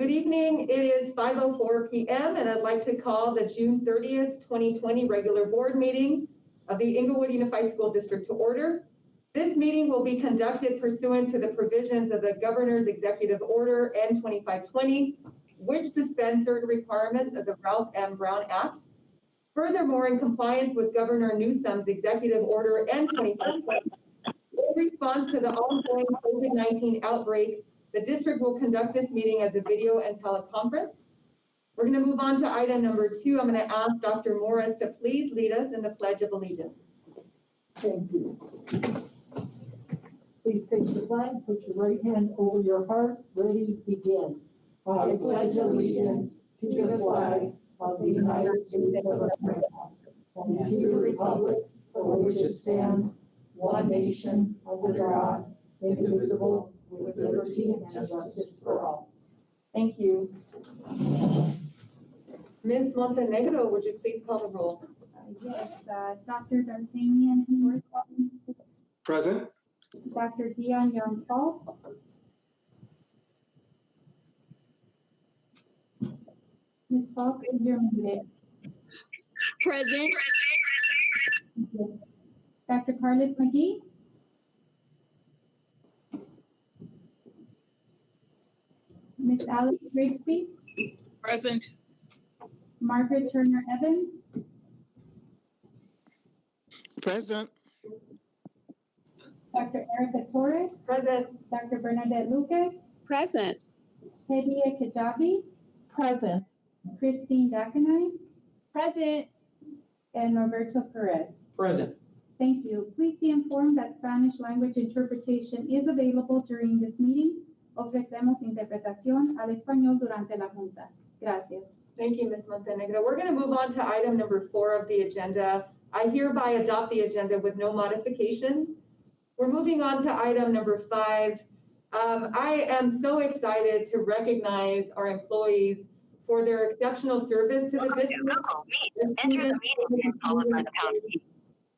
Good evening. It is 5:04 p.m. and I'd like to call the June 30th, 2020 regular board meeting of the Inglewood Unified School District to order. This meeting will be conducted pursuant to the provisions of the Governor's Executive Order N2520, which suspends certain requirements of the Ralph M. Brown Act. Furthermore, in compliance with Governor Newsom's Executive Order N2520, in response to the ongoing COVID-19 outbreak, the district will conduct this meeting as a video and teleconference. We're going to move on to item number 2. I'm going to ask Dr. Morris to please lead us in the Pledge of Allegiance. Thank you. Please face the flag, put your right hand over your heart, ready, begin. I pledge allegiance to the flag of the United States of America and to the republic for which it stands, one nation, under God, indivisible, with liberty and justice for all. Thank you. Ms. Montenegro, would you please call the roll? Yes, Dr. D'Artagnan, Present. Dr. Dion Young Paul. Ms. Falk, you're muted. Present. Dr. Carlos McGee. Ms. Alice Grigsby. Present. Margaret Turner Evans. Present. Dr. Erica Torres. Present. Dr. Bernadette Lucas. Present. Hedia Kajabi. Present. Christine Dakanai. Present. And Roberto Perez. Present. Thank you. Please be informed that Spanish language interpretation is available during this meeting. Ofrecemos interpretación al español durante la junta. Gracias. Thank you, Ms. Montenegro. We're going to move on to item number 4 of the agenda. I hereby adopt the agenda with no modifications. We're moving on to item number 5. I am so excited to recognize our employees for their exceptional service to the district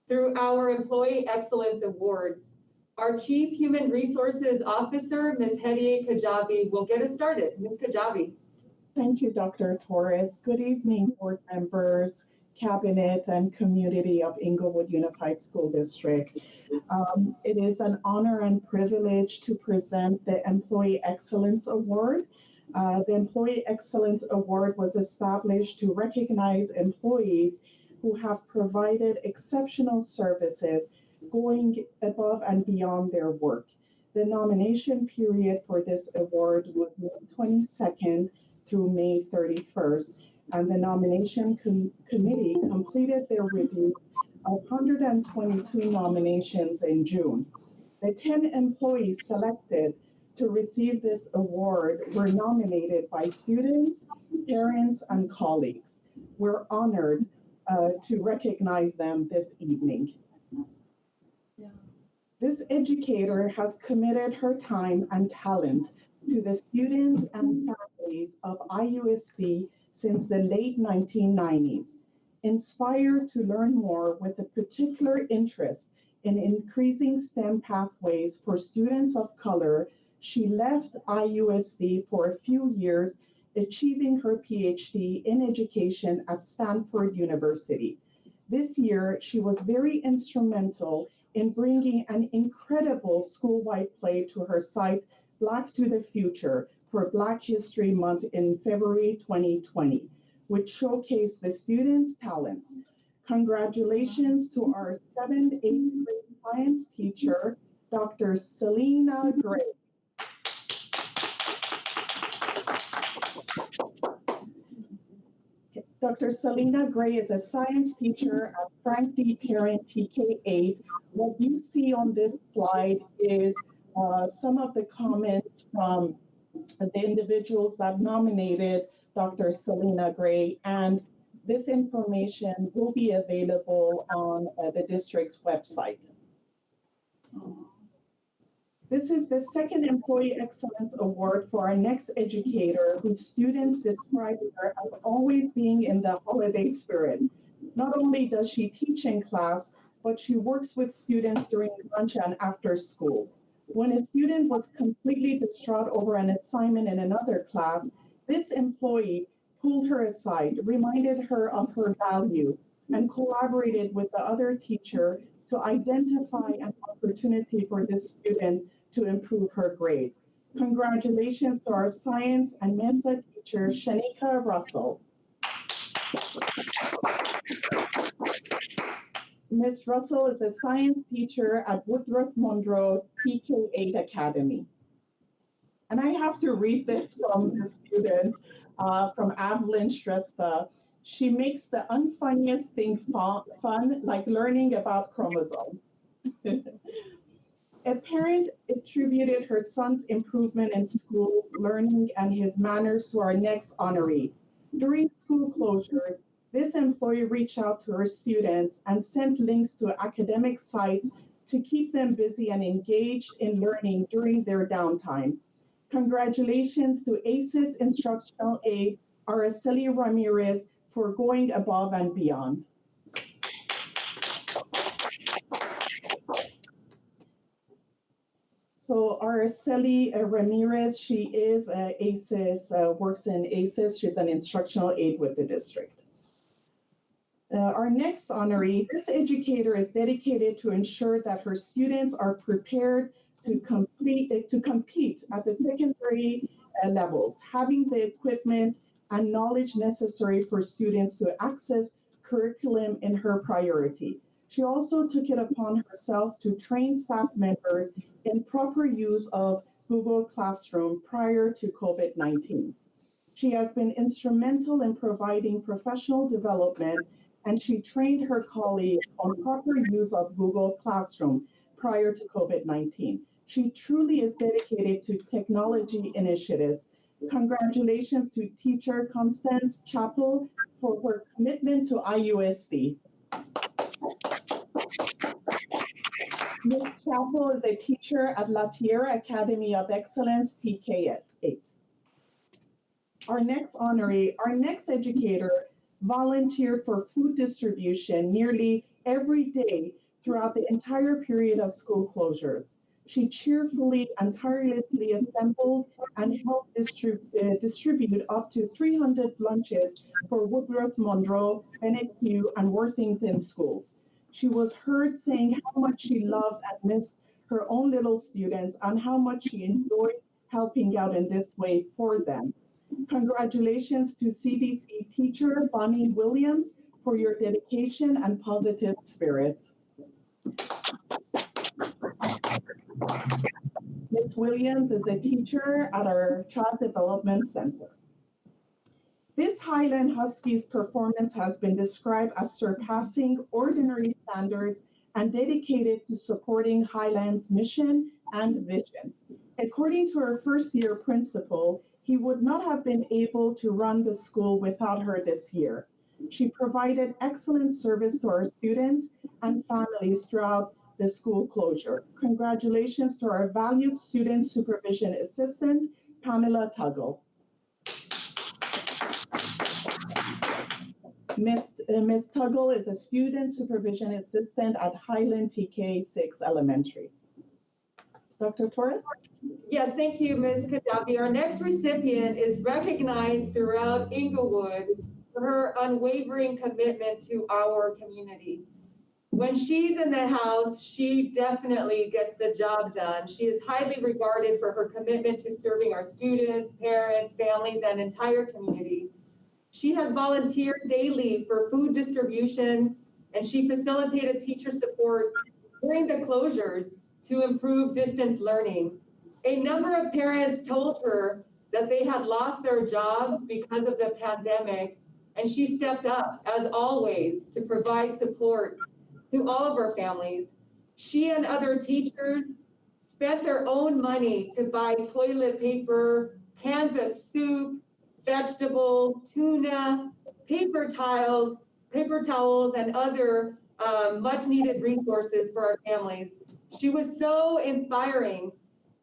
through our Employee Excellence Awards. Our Chief Human Resources Officer, Ms. Hedia Kajabi, will get us started. Ms. Kajabi. Thank you, Dr. Torres. Good evening, board members, cabinet, and community of Inglewood Unified School District. It is an honor and privilege to present the Employee Excellence Award. The Employee Excellence Award was established to recognize employees who have provided exceptional services going above and beyond their work. The nomination period for this award was May 22nd through May 31st, and the nomination committee completed their review of 122 nominations in June. The 10 employees selected to receive this award were nominated by students, parents, and colleagues. We're honored to recognize them this evening. This educator has committed her time and talent to the students and families of IUSD since the late 1990s. Inspired to learn more with a particular interest in increasing STEM pathways for students of color, she left IUSD for a few years, achieving her PhD in education at Stanford University. This year, she was very instrumental in bringing an incredible school-wide play to her site, Black to the Future, for Black History Month in February 2020, which showcased the students' talents. Congratulations to our 7th, 8th grade science teacher, Dr. Selena Gray. Dr. Selena Gray is a science teacher at Frank D. Parent TK8. What you see on this slide is some of the comments from the individuals that nominated Dr. Selena Gray, and this information will be available on the district's website. This is the second Employee Excellence Award for our next educator, whose students describe her as always being in the holiday spirit. Not only does she teach in class, but she works with students during lunch and after school. When a student was completely distraught over an assignment in another class, This employee pulled her aside, reminded her of her value, and collaborated with the other teacher to identify an opportunity for this student to improve her grade. Congratulations to our science and MESA teacher, Shanika Russell. Ms. Russell is a science teacher at Woodruff Monroe TK8 Academy. And I have to read this from the student, from Evelyn Shrestha. She makes the unfunniest thing fun, like learning about chromosomes. A parent attributed her son's improvement in school learning and his manners to our next honoree. During school closures, this employee reached out to her students and sent links to academic sites to keep them busy and engaged in learning during their downtime. Congratulations to ACES Instructional Aide, Araceli Ramirez, for going above and beyond. So Araceli Ramirez, she is ACES, works in ACES. She's an instructional aide with the district. Our next honoree, this educator is dedicated to ensure that her students are prepared to compete at the secondary levels, having the equipment and knowledge necessary for students to access curriculum in her priority. She also took it upon herself to train staff members in proper use of Google Classroom prior to COVID-19. She has been instrumental in providing professional development, and she trained her colleagues on proper use of Google Classroom prior to COVID-19. She truly is dedicated to technology initiatives. Congratulations to teacher Constance Chappell for her commitment to IUSD. Ms. Chappell is a teacher at La Tierra Academy of Excellence, TK8. Our next honoree, our next educator, volunteered for food distribution nearly every day throughout the entire period of school closures. She cheerfully and tirelessly assembled and helped distribute up to 300 lunches for Woodruff Monroe, Bennett Hugh, and Worthington schools. She was heard saying how much she loved and missed her own little students and how much she enjoyed helping out in this way for them. Congratulations to CDC teacher Bonnie Williams for your dedication and positive spirit. Ms. Williams is a teacher at our Child Development Center. This Highland Huskies performance has been described as surpassing ordinary standards and dedicated to supporting Highland's mission and vision. According to our first-year principal, he would not have been able to run the school without her this year. She provided excellent service to our students and families throughout the school closure. Congratulations to our valued student supervision assistant, Pamela Tuggle. Ms. Tuggle is a student supervision assistant at Highland TK6 Elementary. Dr. Torres? Yes, thank you, Ms. Gaddafi. Our next recipient is recognized throughout Inglewood for her unwavering commitment to our community. When she's in the house, she definitely gets the job done. She is highly regarded for her commitment to serving our students, parents, families, and entire community. She has volunteered daily for food distribution, and she facilitated teacher support during the closures to improve distance learning. A number of parents told her that they had lost their jobs because of the pandemic, and she stepped up, as always, to provide support to all of our families. She and other teachers spent their own money to buy toilet paper, cans of soup, vegetables, tuna, paper towels, and other much needed resources for our families. She was so inspiring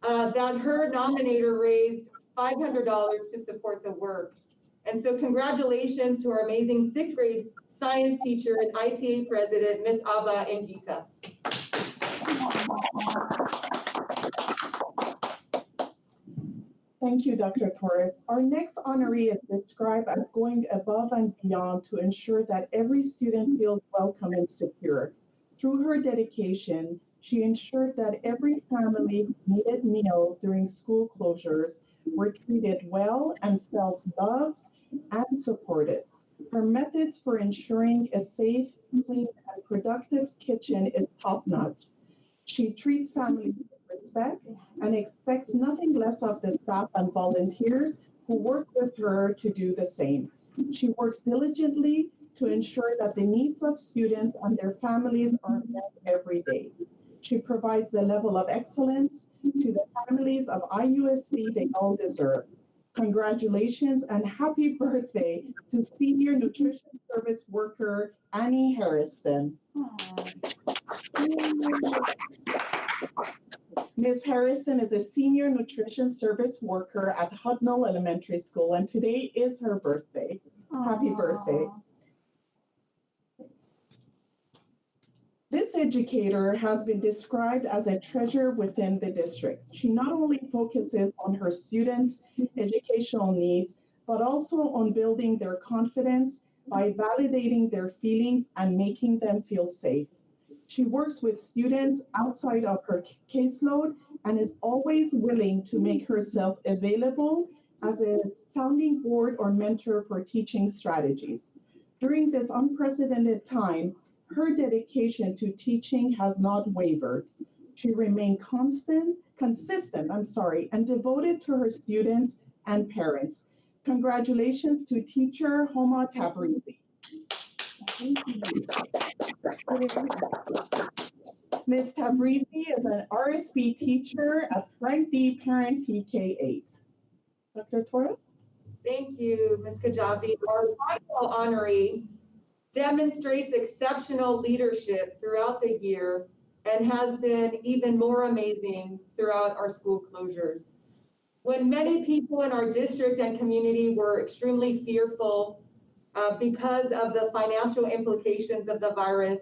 that her nominator raised $500 to support the work. And so congratulations to our amazing sixth grade science teacher and ITA president, Ms. Aba Ngisa. Thank you, Dr. Torres. Our next honoree is described as going above and beyond to ensure that every student feels welcome and secure. Through her dedication, she ensured that every family who needed meals during school closures were treated well and felt loved and supported. Her methods for ensuring a safe, clean, and productive kitchen is top-notch. She treats families with respect and expects nothing less of the staff and volunteers who work with her to do the same. She works diligently to ensure that the needs of students and their families are met every day. She provides the level of excellence to the families of IUSD they all deserve. Congratulations and happy birthday to Senior Nutrition Service Worker Annie Harrison. Ms. Harrison is a Senior Nutrition Service Worker at Hudnall Elementary School, and today is her birthday. Happy birthday. This educator has been described as a treasure within the district. She not only focuses on her students' educational needs, but also on building their confidence by validating their feelings and making them feel safe. She works with students outside of her caseload and is always willing to make herself available as a sounding board or mentor for teaching strategies. During this unprecedented time, her dedication to teaching has not wavered. She remained consistent, and devoted to her students and parents. Congratulations to teacher Homa Tabrizi. Ms. Tabrizi is an RSP teacher at Frank D. Parent TK8. Dr. Torres? Thank you, Ms. Kajabi. Our final honoree demonstrates exceptional leadership throughout the year and has been even more amazing throughout our school closures. When many people in our district and community were extremely fearful because of the financial implications of the virus,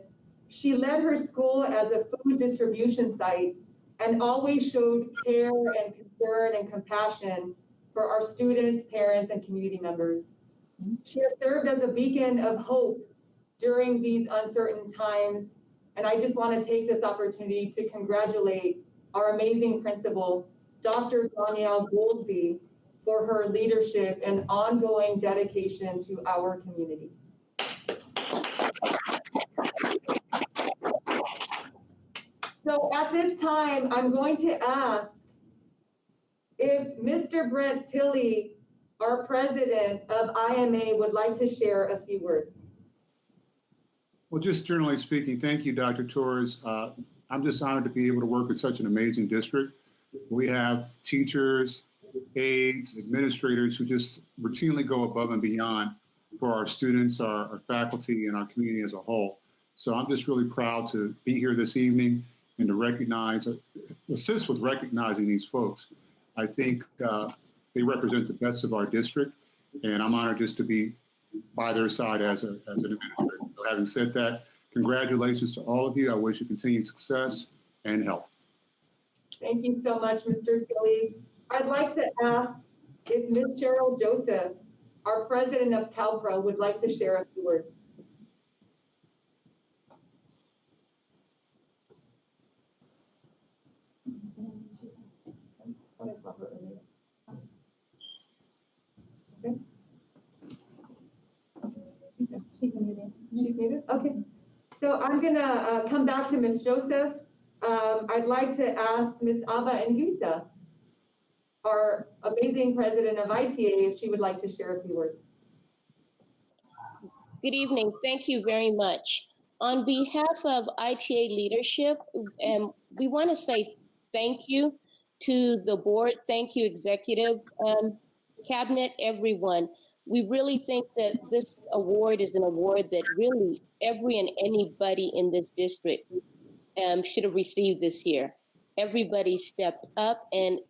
she led her school as a food distribution site and always showed care and concern and compassion for our students, parents, and community members. She has served as a beacon of hope during these uncertain times, and I just want to take this opportunity to congratulate our amazing principal, Dr. Danielle Goolsbee, for her leadership and ongoing dedication to our community. So at this time, I'm going to ask if Mr. Brent Tilley, our president of IMA, would like to share a few words. Well, just generally speaking, thank you, Dr. Torres. I'm just honored to be able to work with such an amazing district. We have teachers, aides, administrators who just routinely go above and beyond for our students, our faculty, and our community as a whole. So I'm just really proud to be here this evening and to assist with recognizing these folks. I think they represent the best of our district, and I'm honored just to be by their side as an administrator. So having said that, congratulations to all of you. I wish you continued success and health. Thank you so much, Mr. Tilley. I'd like to ask if Ms. Cheryl Joseph, our president of CalPro, would like to share a few words. Okay. She's muted. She's muted? Okay. So I'm gonna come back to Ms. Joseph. I'd like to ask Ms. Ava Nguisa, our amazing president of ITA, if she would like to share a few words. Good evening. Thank you very much. On behalf of ITA leadership, we want to say thank you to the board. Thank you, executive, cabinet, everyone. We really think that this award is an award that really every and anybody in this district should have received this year. Everybody stepped up and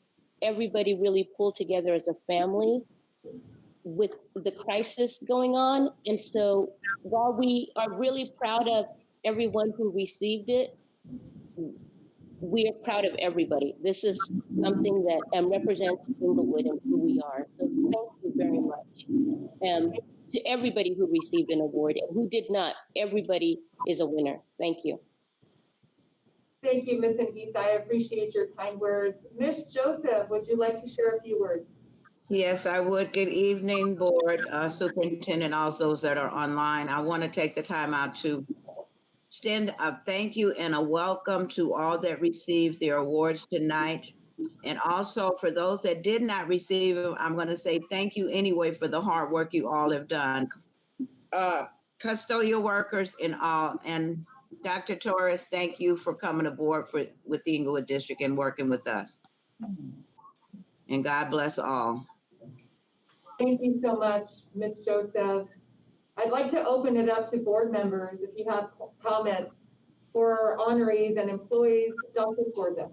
everybody really pulled together as a family with the crisis going on. And so while we are really proud of everyone who received it, we are proud of everybody. This is something that represents Inglewood and who we are. So thank you very much. To everybody who received an award and who did not, everybody is a winner. Thank you. Thank you, Ms. Anguissa. I appreciate your kind words. Ms. Joseph, would you like to share a few words? Yes, I would. Good evening, board, superintendent, all those that are online. I want to take the time out to extend a thank you and a welcome to all that received their awards tonight. And also for those that did not receive them, I'm going to say thank you anyway for the hard work you all have done. Custodial workers and all. And Dr. Torres, thank you for coming aboard with the Inglewood District and working with us. And God bless all. Thank you so much, Ms. Joseph. I'd like to open it up to board members if you have comments for honorees and employees. Dr. Scorza.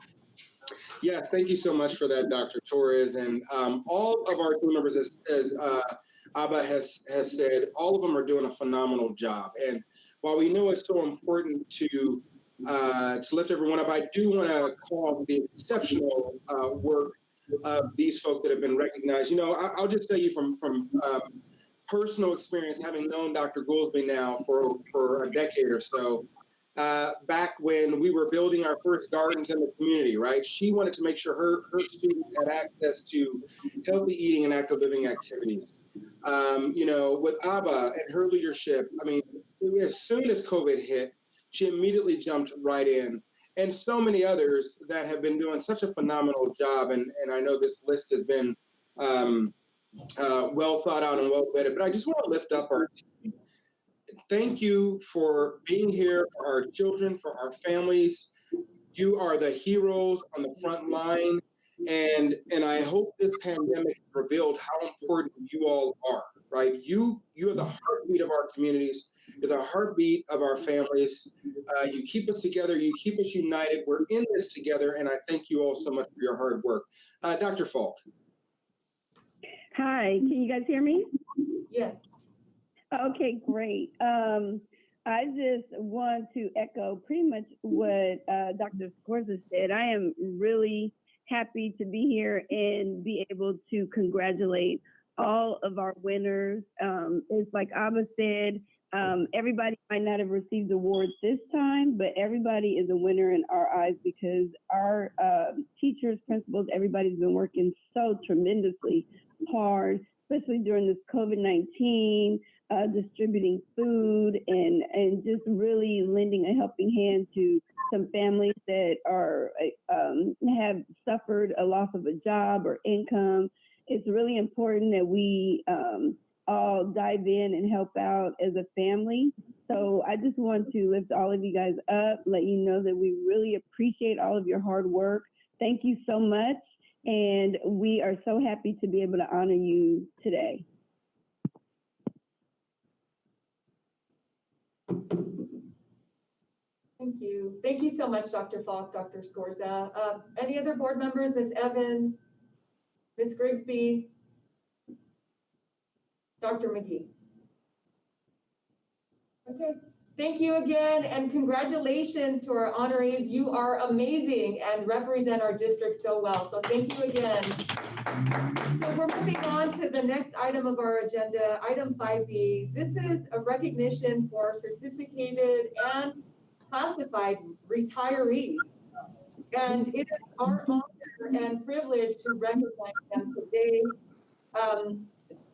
Yes, thank you so much for that, Dr. Torres. And all of our team members, as Abba has said, all of them are doing a phenomenal job. And while we know it's so important to lift everyone up, I do want to call out the exceptional work of these folks that have been recognized. You know, I'll just tell you from personal experience, having known Dr. Goolsby now for a decade or so, back when we were building our first gardens in the community, right? She wanted to make sure her students had access to healthy eating and active living activities. You know, with Abba and her leadership, I mean, as soon as COVID hit, she immediately jumped right in. And so many others that have been doing such a phenomenal job. And I know this list has been well thought out and well vetted, but I just want to lift up our team. Thank you for being here for our children, for our families. You are the heroes on the front line. And I hope this pandemic has revealed how important you all are, right? You are the heartbeat of our communities. You're the heartbeat of our families. You keep us together. You keep us united. We're in this together. And I thank you all so much for your hard work. Dr. Falk. Hi, can you guys hear me? Yes. Okay, great. I just want to echo pretty much what Dr. Scorza said. I am really happy to be here and be able to congratulate all of our winners. It's like Abba said, everybody might not have received awards this time, but everybody is a winner in our eyes because our teachers, principals, everybody's been working so tremendously hard, especially during this COVID-19, distributing food and just really lending a helping hand to some families that are have suffered a loss of a job or income. It's really important that we all dive in and help out as a family. So I just want to lift all of you guys up, let you know that we really appreciate all of your hard work. Thank you so much. And we are so happy to be able to honor you today. Thank you. Thank you so much, Dr. Falk, Dr. Scorza. Any other board members? Ms. Evans, Ms. Grigsby, Dr. McGee. Okay. Thank you again, and congratulations to our honorees. You are amazing and represent our district so well. So thank you again. So we're moving on to the next item of our agenda, item 5B. This is a recognition for certificated and classified retirees. And it is our honor and privilege to recognize them today.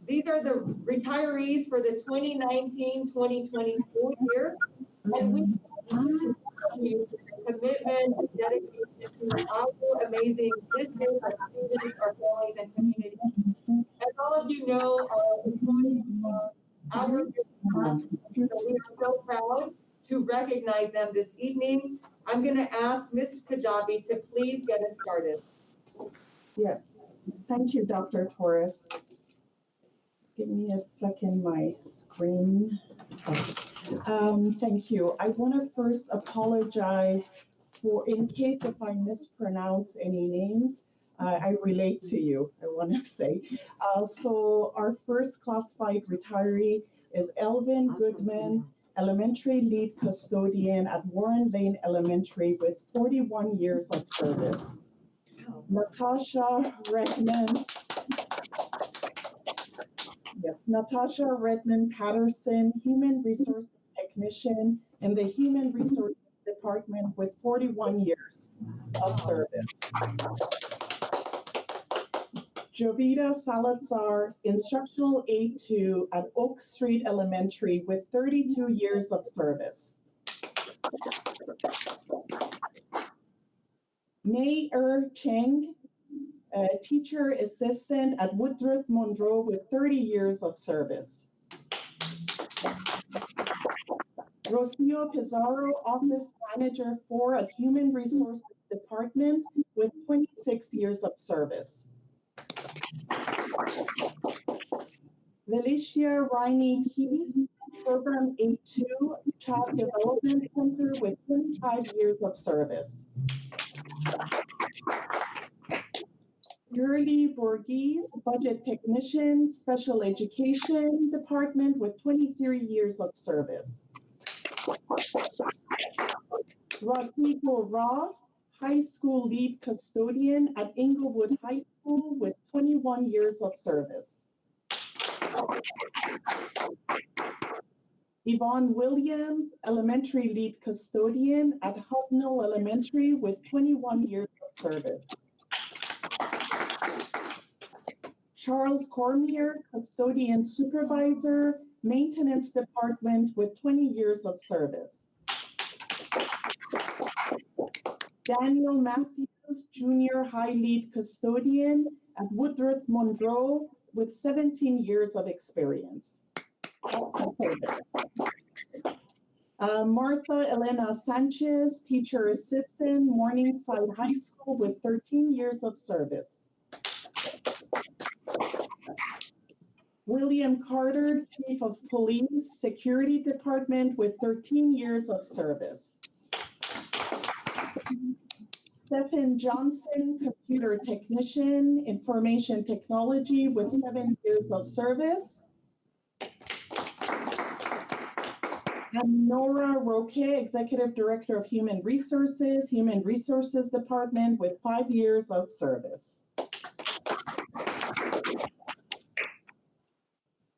These are the retirees for the 2019-2020 school year. And we thank you for your commitment and dedication to our amazing district, our students, our families, and community. As all of you know, our employees are our so we are so proud to recognize them this evening. I'm going to ask Ms. Kajabi to please get us started. Yeah, thank you, Dr. Torres. Give me a second, my screen. Thank you. I want to first apologize for, in case if I mispronounce any names, I relate to you, I want to say. So our first classified retiree is Elvin Goodman elementary lead custodian at Warren Lane Elementary with 41 years of service. Natasha Redmond Patterson, Human Resources Technician in the Human Resources Department with 41 years of service. Jovita Salazar, Instructional Aide 2 at Oak Street Elementary with 32 years of service. Mei Cheng, Teacher Assistant at Woodruff Monroe with 30 years of service. Rocio Pizarro, Office Manager 4 at Human Resources Department with 26 years of service. Felicia Riney Keys, Program 82, Child Development Center with 25 years of service. Gurley Borges, Budget Technician, Special Education Department with 23 years of service. Rodrigo Roth, High School Lead Custodian at Inglewood High School with 21 years of service. Yvonne Williams, Elementary Lead Custodian at Hubnall Elementary with 21 years of service. Charles Cormier, Custodian Supervisor, Maintenance Department with 20 years of service. Daniel Matthews, Junior High Lead Custodian at Woodruff Monroe with 17 years of experience. Martha Elena Sanchez, Teacher Assistant, Morningside High School with 13 years of service. William Carter, Chief of Police, Security Department with 13 years of service. Stephen Johnson, Computer Technician, Information Technology with 7 years of service. And Nora Roque, Executive Director of Human Resources Department with 5 years of service.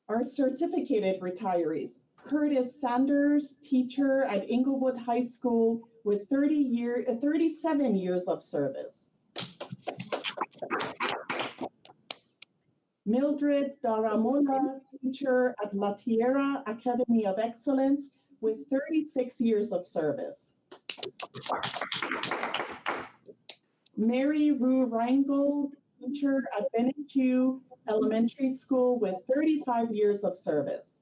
Our certificated retirees, Curtis Sanders, teacher at Inglewood High School with 37 years of service. Mildred Daramola, teacher at La Tierra Academy of Excellence with 36 years of service. Mary Rue Reingold, teacher at Benecue Elementary School with 35 years of service.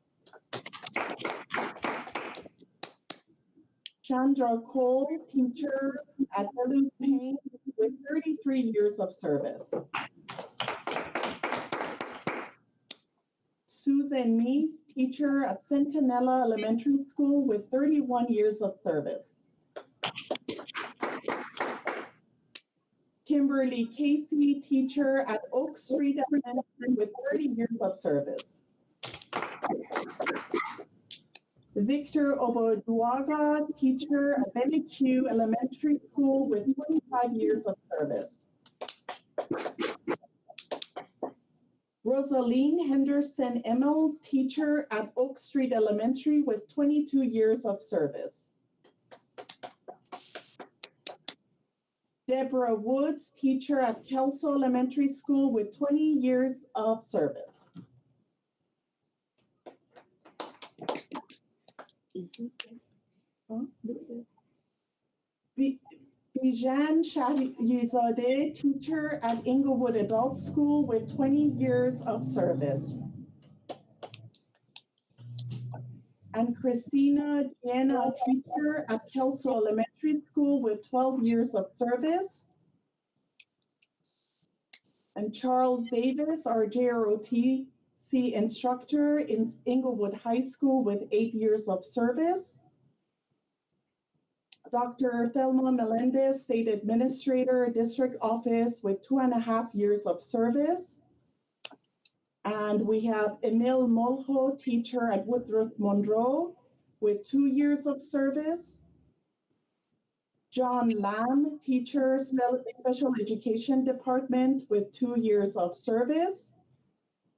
Chandra Cole, teacher at Duluth Payne with 33 years of service. Susan Meath, teacher at Centinela Elementary School with 31 years of service. Kimberly Casey, teacher at Oak Street Elementary with 30 years of service. Victor Oboduaga, teacher at Benecue Elementary School with 25 years of service. Rosaline Henderson Emmel, teacher at Oak Street Elementary with 22 years of service. Deborah Woods, teacher at Kelso Elementary School with 20 years of service. Bijan Shahizadeh, teacher at Inglewood Adult School with 20 years of service. And Christina Diana, teacher at Kelso Elementary School with 12 years of service. And Charles Davis, our JROTC instructor in Inglewood High School with 8 years of service. Dr. Thelma Melendez, State Administrator, District Office with 2.5 years of service. And we have Emil Molho, teacher at Woodruff Monroe with 2 years of service. John Lamb, teacher, special education department with 2 years of service.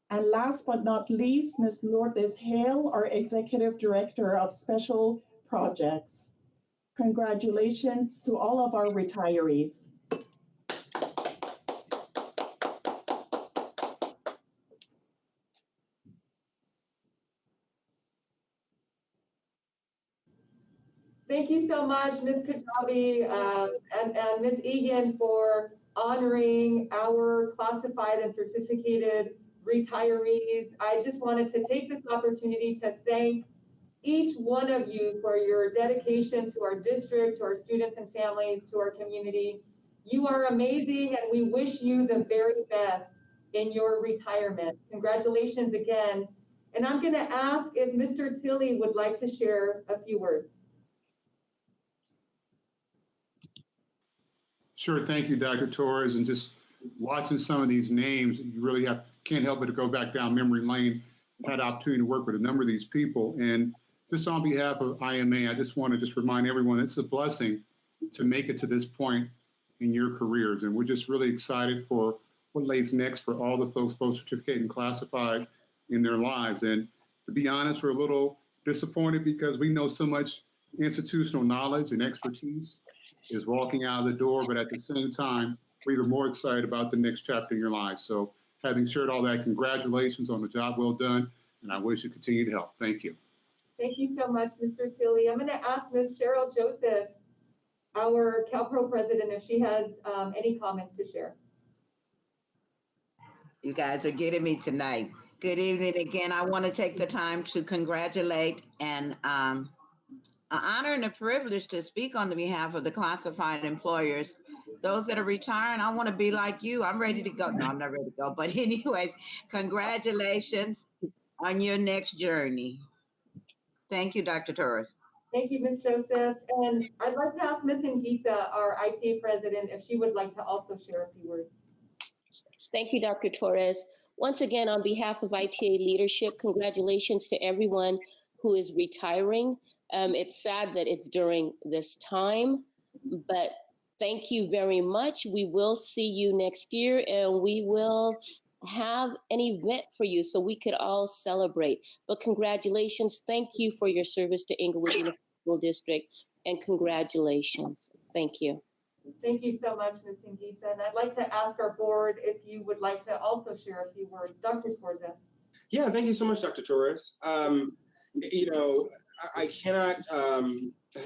And last but not least, Ms. Lourdes Hale, our executive director of special projects. Congratulations to all of our retirees. Thank you so much, Ms. Kajabi and Ms. Egan, for honoring our classified and certificated retirees. I just wanted to take this opportunity to thank each one of you for your dedication to our district, to our students and families, to our community. You are amazing, and we wish you the very best in your retirement. Congratulations again. And I'm going to ask if Mr. Tilley would like to share a few words. Sure, thank you, Dr. Torres. And just watching some of these names, you really can't help but to go back down memory lane. I had the opportunity to work with a number of these people. And just on behalf of IMA, I just want to remind everyone it's a blessing to make it to this point in your careers. And we're just really excited for what lays next for all the folks both certificated and classified in their lives. And to be honest, we're a little disappointed because we know so much institutional knowledge and expertise is walking out of the door, but at the same time, we are more excited about the next chapter in your life. So having shared all that, congratulations on the job well done, and I wish you continued help. Thank you. Thank you so much, Mr. Tilley. I'm going to ask Ms. Cheryl Joseph, our CalPro president, if she has any comments to share. You guys are getting me tonight. Good evening again. I want to take the time to congratulate and an honor and a privilege to speak on the behalf of the classified employers. Those that are retiring, I want to be like you. I'm ready to go. No, I'm not ready to go. But anyways, congratulations on your next journey. Thank you, Dr. Torres. Thank you, Ms. Joseph. And I'd like to ask Ms. Ngisa, our ITA president, if she would like to also share a few words. Thank you, Dr. Torres. Once again, on behalf of ITA leadership, congratulations to everyone who is retiring. It's sad that it's during this time, but thank you very much. We will see you next year, and we will have an event for you so we could all celebrate. But congratulations. Thank you for your service to Inglewood Unified School District, and congratulations. Thank you. Thank you so much, Ms. Ngisa. And I'd like to ask our board if you would like to also share a few words. Dr. Sforza. Yeah, thank you so much, Dr. Torres. You know, I cannot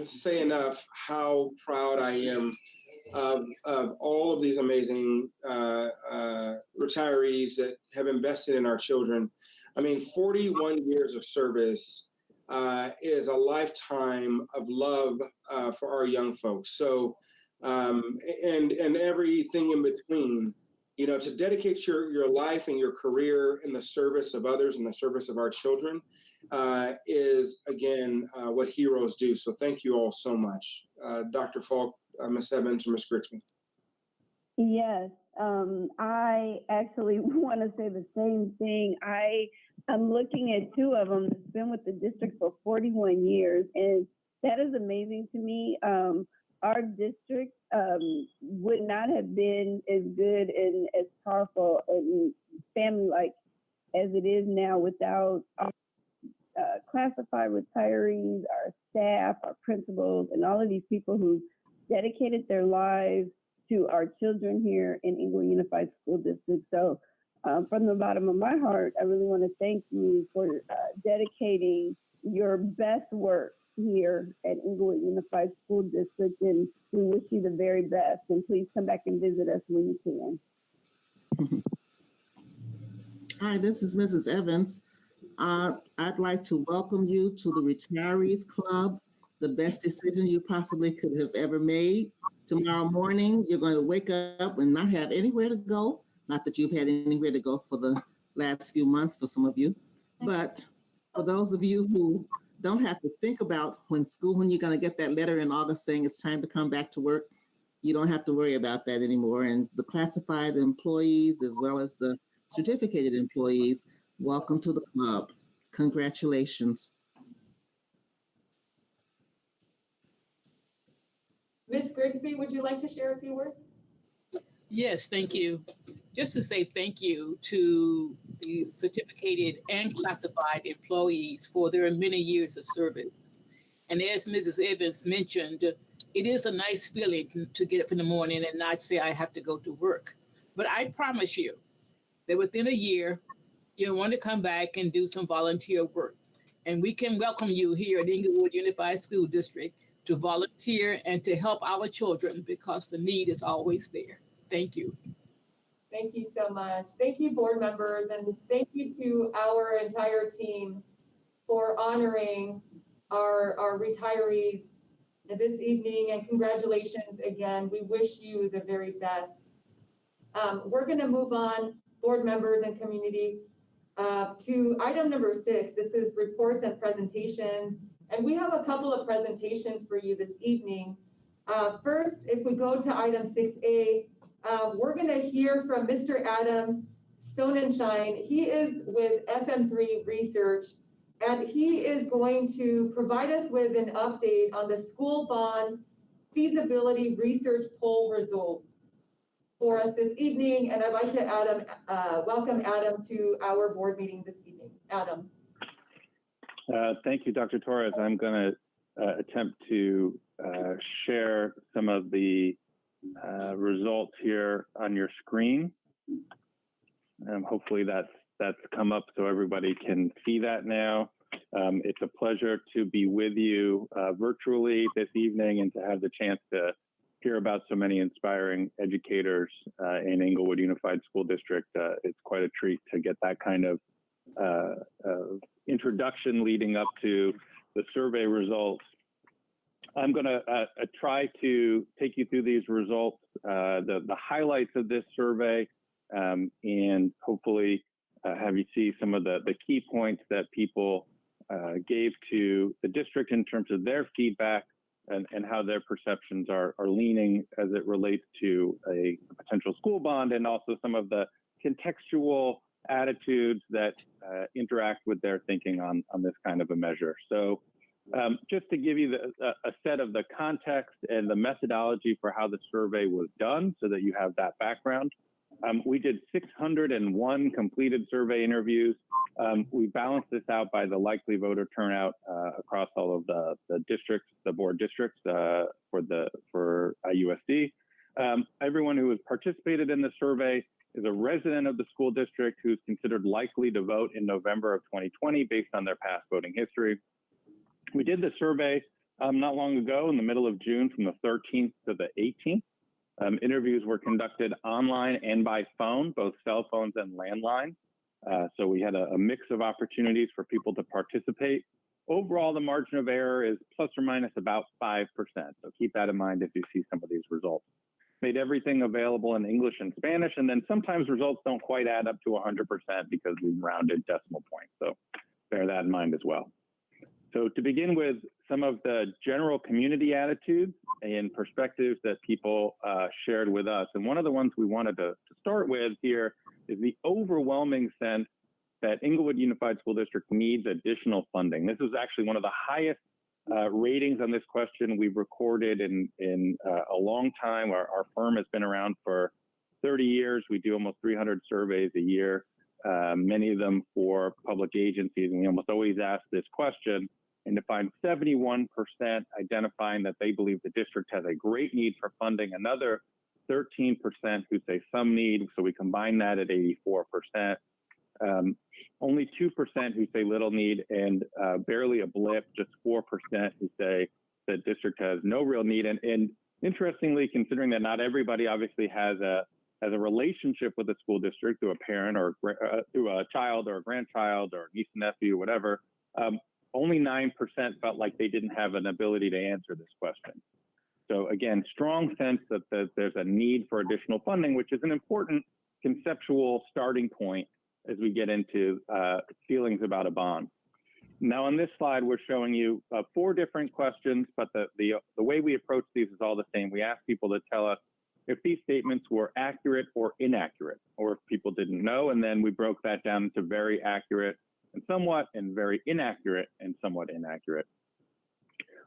say enough how proud I am of all of these amazing retirees that have invested in our children. I mean, 41 years of service is a lifetime of love for our young folks. So, and everything in between, you know, to dedicate your life and your career in the service of others, in the service of our children, is, again, what heroes do. So thank you all so much. Dr. Falk, Ms. Evans, and Ms. Grigsby. Yes, I actually want to say the same thing. I'm looking at two of them that's been with the district for 41 years, and that is amazing to me. Our district would not have been as good and as powerful and family-like as it is now without our classified retirees, our staff, our principals, and all of these people who dedicated their lives to our children here in Inglewood Unified School District. So from the bottom of my heart, I really want to thank you for dedicating your best work here at Inglewood Unified School District, and we wish you the very best. And please come back and visit us when you can. Hi, this is Mrs. Evans. I'd like to welcome you to the Retirees Club, the best decision you possibly could have ever made. Tomorrow morning, you're going to wake up and not have anywhere to go. Not that you've had anywhere to go for the last few months for some of you, but for those of you who don't have to think about when you're going to get that letter in August saying it's time to come back to work, you don't have to worry about that anymore. And the classified employees, as well as the certificated employees, welcome to the club. Congratulations. Ms. Grigsby, would you like to share a few words? Yes, thank you. Just to say thank you to the certificated and classified employees for their many years of service. And as Mrs. Evans mentioned, it is a nice feeling to get up in the morning and not say I have to go to work. But I promise you that within a year, you'll want to come back and do some volunteer work. And we can welcome you here at Inglewood Unified School District to volunteer and to help our children because the need is always there. Thank you. Thank you so much. Thank you, board members, and thank you to our entire team for honoring our retirees this evening, and congratulations again. We wish you the very best. We're going to move on, board members and community, to item number 6. This is reports and presentations, and we have a couple of presentations for you this evening. First, if we go to item 6A, we're going to hear from Mr. Adam Stonenshine. He is with FM3 Research, and he is going to provide us with an update on the school bond feasibility research poll result for us this evening. And I'd like to welcome Adam to our board meeting this evening. Adam. Thank you, Dr. Torres. I'm going to attempt to share some of the results here on your screen. Hopefully that's come up so everybody can see that now. It's a pleasure to be with you virtually this evening and to have the chance to hear about so many inspiring educators in Inglewood Unified School District. It's quite a treat to get that kind of introduction leading up to the survey results. I'm going to try to take you through these results, the highlights of this survey, and hopefully have you see some of the key points that people gave to the district in terms of their feedback and how their perceptions are leaning as it relates to a potential school bond, and also some of the contextual attitudes that interact with their thinking on this kind of a measure. So just to give you a set of the context and the methodology for how the survey was done so that you have that background. We did 601 completed survey interviews. We balanced this out by the likely voter turnout across all of the districts, the board districts for IUSD. Everyone who has participated in the survey is a resident of the school district who's considered likely to vote in November of 2020 based on their past voting history. We did the survey not long ago in the middle of June from the 13th to the 18th. Interviews were conducted online and by phone, both cell phones and landline. So we had a mix of opportunities for people to participate. Overall, the margin of error is plus or minus about 5%. So keep that in mind if you see some of these results. Made everything available in English and Spanish, and then sometimes results don't quite add up to 100% because we rounded decimal points. So bear that in mind as well. So to begin with, some of the general community attitudes and perspectives that people shared with us. And one of the ones we wanted to start with here is the overwhelming sense that Inglewood Unified School District needs additional funding. This is actually one of the highest ratings on this question we've recorded in a long time. Our firm has been around for 30 years. We do almost 300 surveys a year, many of them for public agencies. And we almost always ask this question, and to find 71% identifying that they believe the district has a great need for funding, another 13% who say some need, so we combine that at 84%. Only 2% who say little need, and barely a blip, just 4% who say the district has no real need. And interestingly, considering that not everybody obviously has a relationship with the school district through a parent or through a child or a grandchild or niece and nephew, whatever, only 9% felt like they didn't have an ability to answer this question. So again, strong sense that there's a need for additional funding, which is an important conceptual starting point as we get into feelings about a bond. Now on this slide, we're showing you 4 different questions, but the way we approach these is all the same. We ask people to tell us if these statements were accurate or inaccurate, or if people didn't know, and then we broke that down into very accurate and somewhat, and very inaccurate and somewhat inaccurate.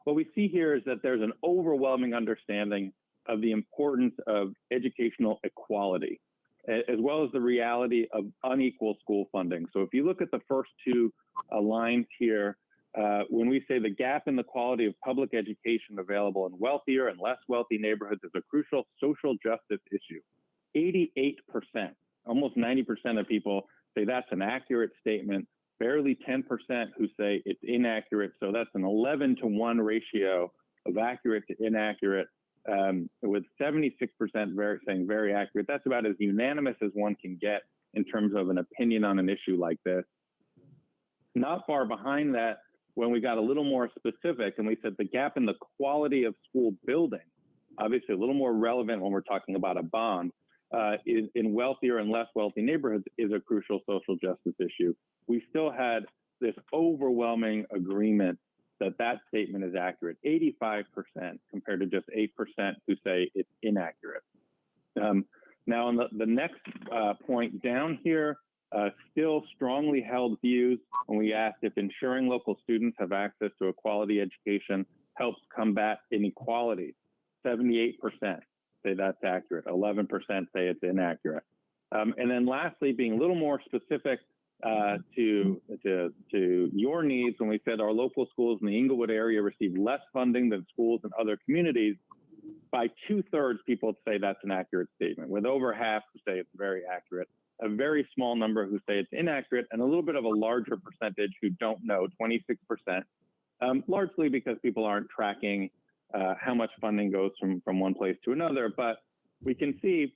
what we see here is that there's an overwhelming understanding of the importance of educational equality, as well as the reality of unequal school funding. So if you look at the first two lines here, when we say the gap in the quality of public education available in wealthier and less wealthy neighborhoods is a crucial social justice issue, 88%, almost 90% of people say that's an accurate statement, barely 10% who say it's inaccurate. So that's an 11-to-1 ratio of accurate to inaccurate, with 76% saying very accurate. That's about as unanimous as one can get in terms of an opinion on an issue like this. Not far behind that, when we got a little more specific and we said the gap in the quality of school building, obviously a little more relevant when we're talking about a bond, is in wealthier and less wealthy neighborhoods is a crucial social justice issue. We still had this overwhelming agreement that that statement is accurate, 85% compared to just 8% who say it's inaccurate. Now on the next point down here, still strongly held views when we asked if ensuring local students have access to a quality education helps combat inequality. 78% say that's accurate, 11% say it's inaccurate. And then lastly, being a little more specific to your needs, when we said our local schools in the Inglewood area receive less funding than schools in other communities, by 2/3 people say that's an accurate statement, with over half who say it's very accurate, a very small number who say it's inaccurate, and a little bit of a larger percentage who don't know, 26%, largely because people aren't tracking how much funding goes from one place to another. But we can see,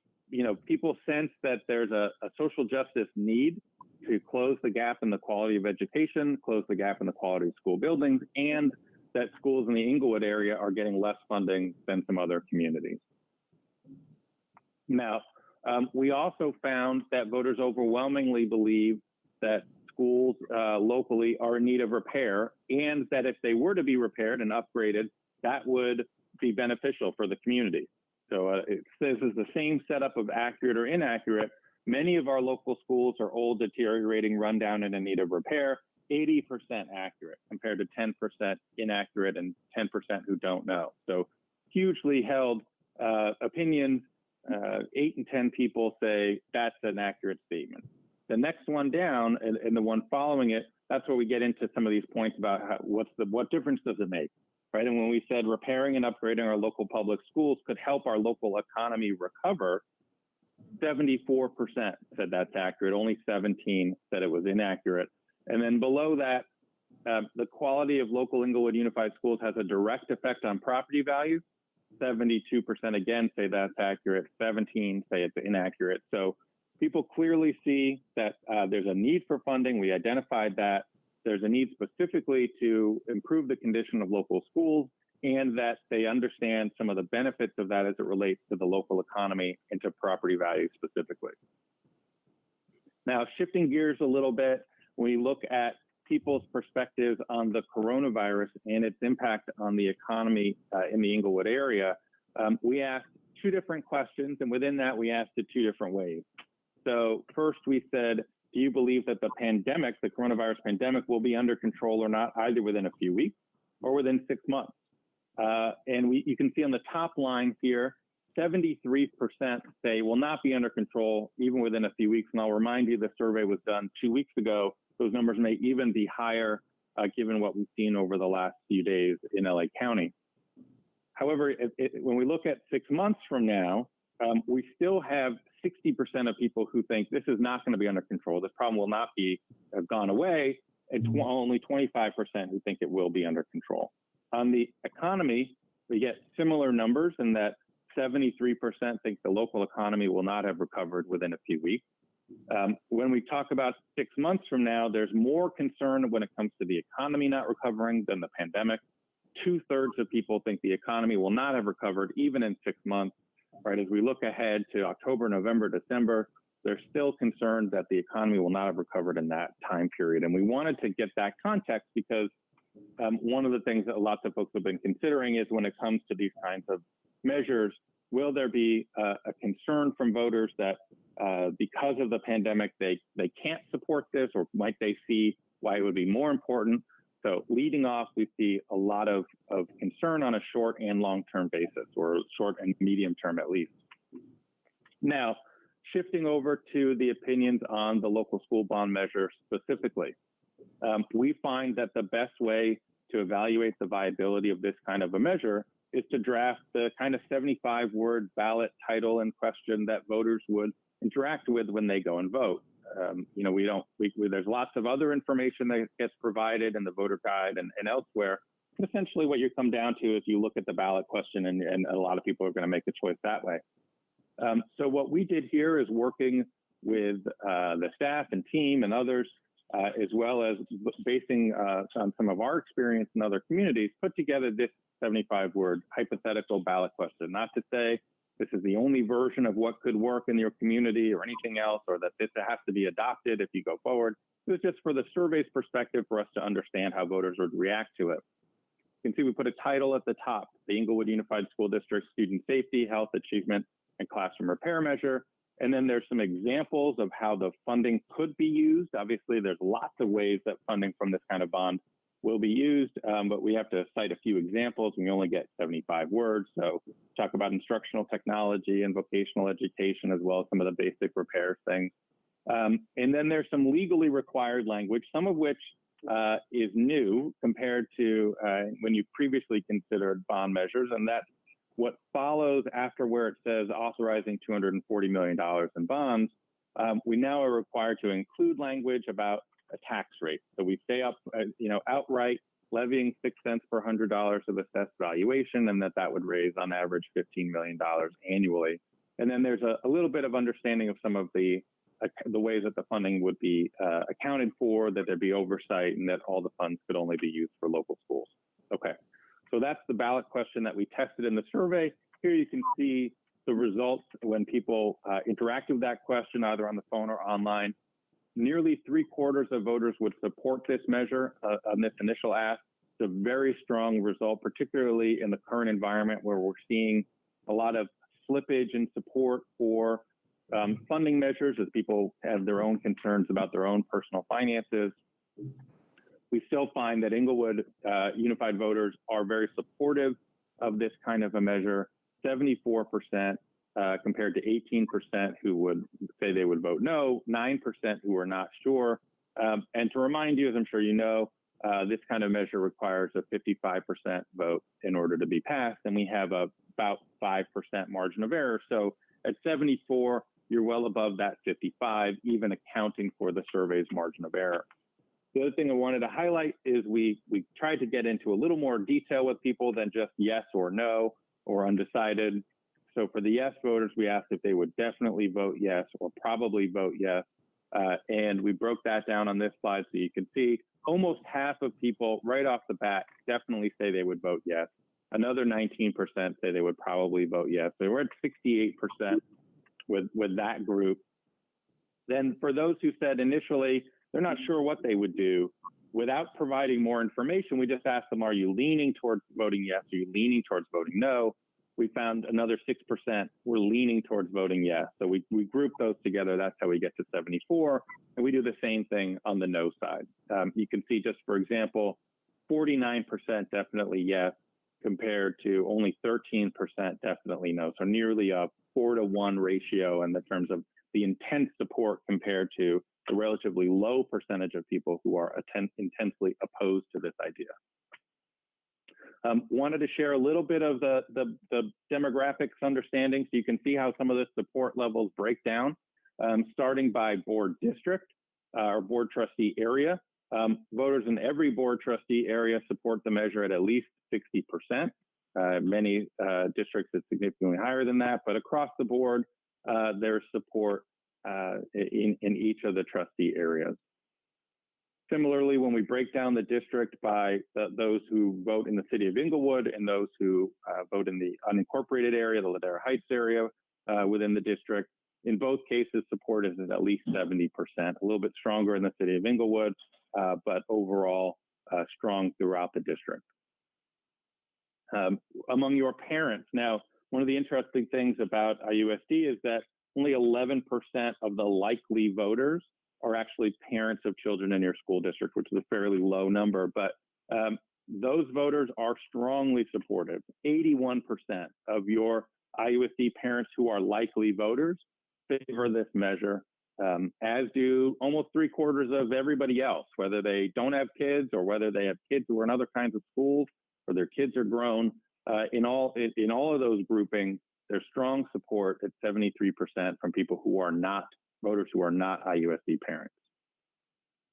people sense that there's a social justice need to close the gap in the quality of education, close the gap in the quality of school buildings, and that schools in the Inglewood area are getting less funding than some other communities. Now, we also found that voters overwhelmingly believe that schools locally are in need of repair, and that if they were to be repaired and upgraded, that would be beneficial for the community. So it says it's the same setup of accurate or inaccurate. Many of our local schools are old, deteriorating, rundown, and in need of repair. 80% accurate compared to 10% inaccurate and 10% who don't know. So hugely held opinions. 8 in 10 people say that's an accurate statement. The next one down and the one following it, that's where we get into some of these points about what difference does it make, right? And when we said repairing and upgrading our local public schools could help our local economy recover, 74% said that's accurate. Only 17 said it was inaccurate. And then below that, the quality of local Inglewood Unified Schools has a direct effect on property values. 72% again say that's accurate. 17 say it's inaccurate. So people clearly see that there's a need for funding. We identified that. There's a need specifically to improve the condition of local schools, and that they understand some of the benefits of that as it relates to the local economy and to property values specifically. Now, shifting gears a little bit, we look at people's perspectives on the coronavirus and its impact on the economy in the Inglewood area. We asked 2 different questions, and within that, we asked it 2 different ways. So first we said, do you believe that the pandemic, the coronavirus pandemic, will be under control or not, either within a few weeks or within 6 months? And you can see on the top line here, 73% say will not be under control even within a few weeks. And I'll remind you, the survey was done 2 weeks ago. Those numbers may even be higher given what we've seen over the last few days in LA County. However, when we look at 6 months from now, we still have 60% of people who think this is not going to be under control. This problem will not have gone away, and only 25% who think it will be under control. On the economy, we get similar numbers in that 73% think the local economy will not have recovered within a few weeks. When we talk about 6 months from now, there's more concern when it comes to the economy not recovering than the pandemic. 2/3 of people think the economy will not have recovered even in 6 months. Right, as we look ahead to October, November, December, they're still concerned that the economy will not have recovered in that time period. And we wanted to get that context because one of the things that lots of folks have been considering is when it comes to these kinds of measures, will there be a concern from voters that because of the pandemic, they can't support this, or might they see why it would be more important So leading off, we see a lot of concern on a short and long-term basis, or short and medium term at least. Now, shifting over to the opinions on the local school bond measure specifically, we find that the best way to evaluate the viability of this kind of a measure is to draft the kind of 75-word ballot title and question that voters would interact with when they go and vote. You know, there's lots of other information that gets provided in the voter guide and elsewhere. Essentially, what you come down to is you look at the ballot question, and a lot of people are going to make a choice that way. So what we did here is working with the staff and team and others, as well as basing on some of our experience in other communities, put together this 75-word hypothetical ballot question. Not to say this is the only version of what could work in your community or anything else, or that this has to be adopted if you go forward. It was just for the survey's perspective for us to understand how voters would react to it. You can see we put a title at the top, the Inglewood Unified School District Student Safety, Health Achievement, and Classroom Repair Measure. And then there's some examples of how the funding could be used. Obviously, there's lots of ways that funding from this kind of bond will be used, but we have to cite a few examples. We only get 75 words. So talk about instructional technology and vocational education, as well as some of the basic repairs things. And then there's some legally required language, some of which is new compared to when you previously considered bond measures. And that's what follows after where it says authorizing $240 million in bonds. We now are required to include language about a tax rate. So we stay up, outright levying 6 cents per $100 of assessed valuation, and that would raise on average $15 million annually. And then there's a little bit of understanding of some of the ways that the funding would be accounted for, that there'd be oversight, and that all the funds could only be used for local schools. Okay, so that's the ballot question that we tested in the survey. Here you can see the results when people interact with that question, either on the phone or online. Nearly 3/4 of voters would support this measure on this initial ask. It's a very strong result, particularly in the current environment where we're seeing a lot of slippage in support for funding measures as people have their own concerns about their own personal finances. We still find that Inglewood Unified voters are very supportive of this kind of a measure, 74%. Compared to 18% who would say they would vote no, 9% who are not sure. And to remind you, as I'm sure you know, this kind of measure requires a 55% vote in order to be passed, and we have about 5% margin of error. So at 74, you're well above that 55, even accounting for the survey's margin of error. The other thing I wanted to highlight is we tried to get into a little more detail with people than just yes or no or undecided. So for the yes voters, we asked if they would definitely vote yes or probably vote yes. And we broke that down on this slide so you can see almost half of people right off the bat definitely say they would vote yes. Another 19% say they would probably vote yes. So we're at 68% with that group. Then for those who said initially they're not sure what they would do, without providing more information, we just asked them, are you leaning towards voting yes? Are you leaning towards voting no? We found another 6% were leaning towards voting yes. So we group those together. That's how we get to 74. And we do the same thing on the no side. You can see, just for example, 49% definitely yes, compared to only 13% definitely no. So nearly a 4-to-1 ratio in the terms of the intense support compared to the relatively low percentage of people who are intensely opposed to this idea. Wanted to share a little bit of the demographics understanding, so you can see how some of the support levels break down, starting by board district or board trustee area. Voters in every board trustee area support the measure at least 60%. Many districts it's significantly higher than that, but across the board, there's support in each of the trustee areas. Similarly, when we break down the district by those who vote in the city of Inglewood and those who vote in the unincorporated area, the Ladera Heights area within the district, in both cases, support is at least 70%, a little bit stronger in the city of Inglewood, but overall strong throughout the district. Among your parents, now, one of the interesting things about IUSD is that only 11% of the likely voters are actually parents of children in your school district, which is a fairly low number. But those voters are strongly supportive. 81% of your IUSD parents who are likely voters favor this measure, as do almost 3/4 of everybody else, whether they don't have kids or whether they have kids who are in other kinds of schools or their kids are grown. In all of those groupings, there's strong support at 73% from people who are not voters who are not IUSD parents.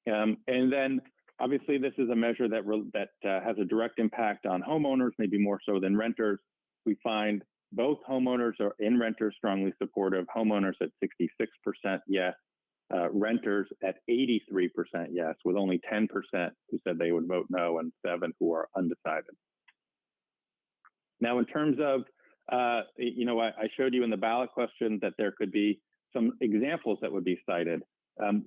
And then obviously this is a measure that has a direct impact on homeowners, maybe more so than renters. We find both homeowners and renters strongly supportive, homeowners at 66% yes, renters at 83% yes, with only 10% who said they would vote no and 7 who are undecided. Now, in terms of, I showed you in the ballot question that there could be some examples that would be cited.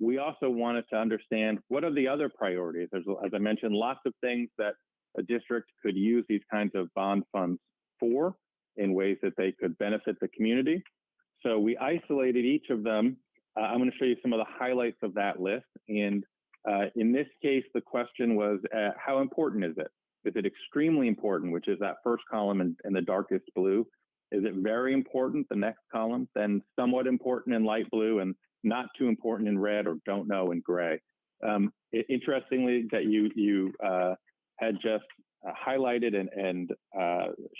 We also wanted to understand what are the other priorities. There's, as I mentioned, lots of things that a district could use these kinds of bond funds for in ways that they could benefit the community. So we isolated each of them. I'm going to show you some of the highlights of that list. And in this case, the question was, how important is it? Is it extremely important, which is that first column in the darkest blue? Is it very important, the next column? Then somewhat important in light blue and not too important in red, or don't know in gray. Interestingly, that you had just highlighted and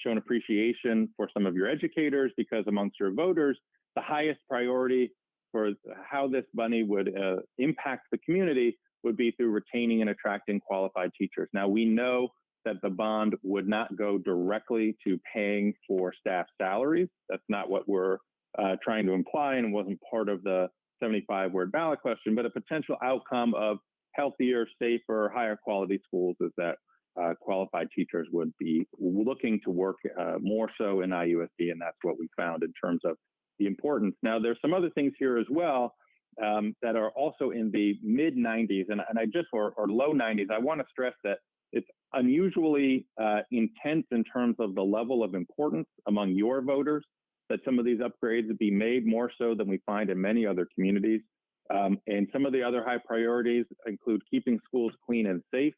shown appreciation for some of your educators, because amongst your voters, the highest priority for how this money would impact the community would be through retaining and attracting qualified teachers. Now, we know that the bond would not go directly to paying for staff salaries. That's not what we're trying to imply, and wasn't part of the 75-word ballot question, but a potential outcome of healthier, safer, higher quality schools is that qualified teachers would be looking to work more so in IUSD, and that's what we found in terms of the importance. Now, there's some other things here as well that are also in the mid 90s, and I just, or low 90s. I want to stress that it's unusually intense in terms of the level of importance among your voters, that some of these upgrades would be made more so than we find in many other communities. And some of the other high priorities include keeping schools clean and safe,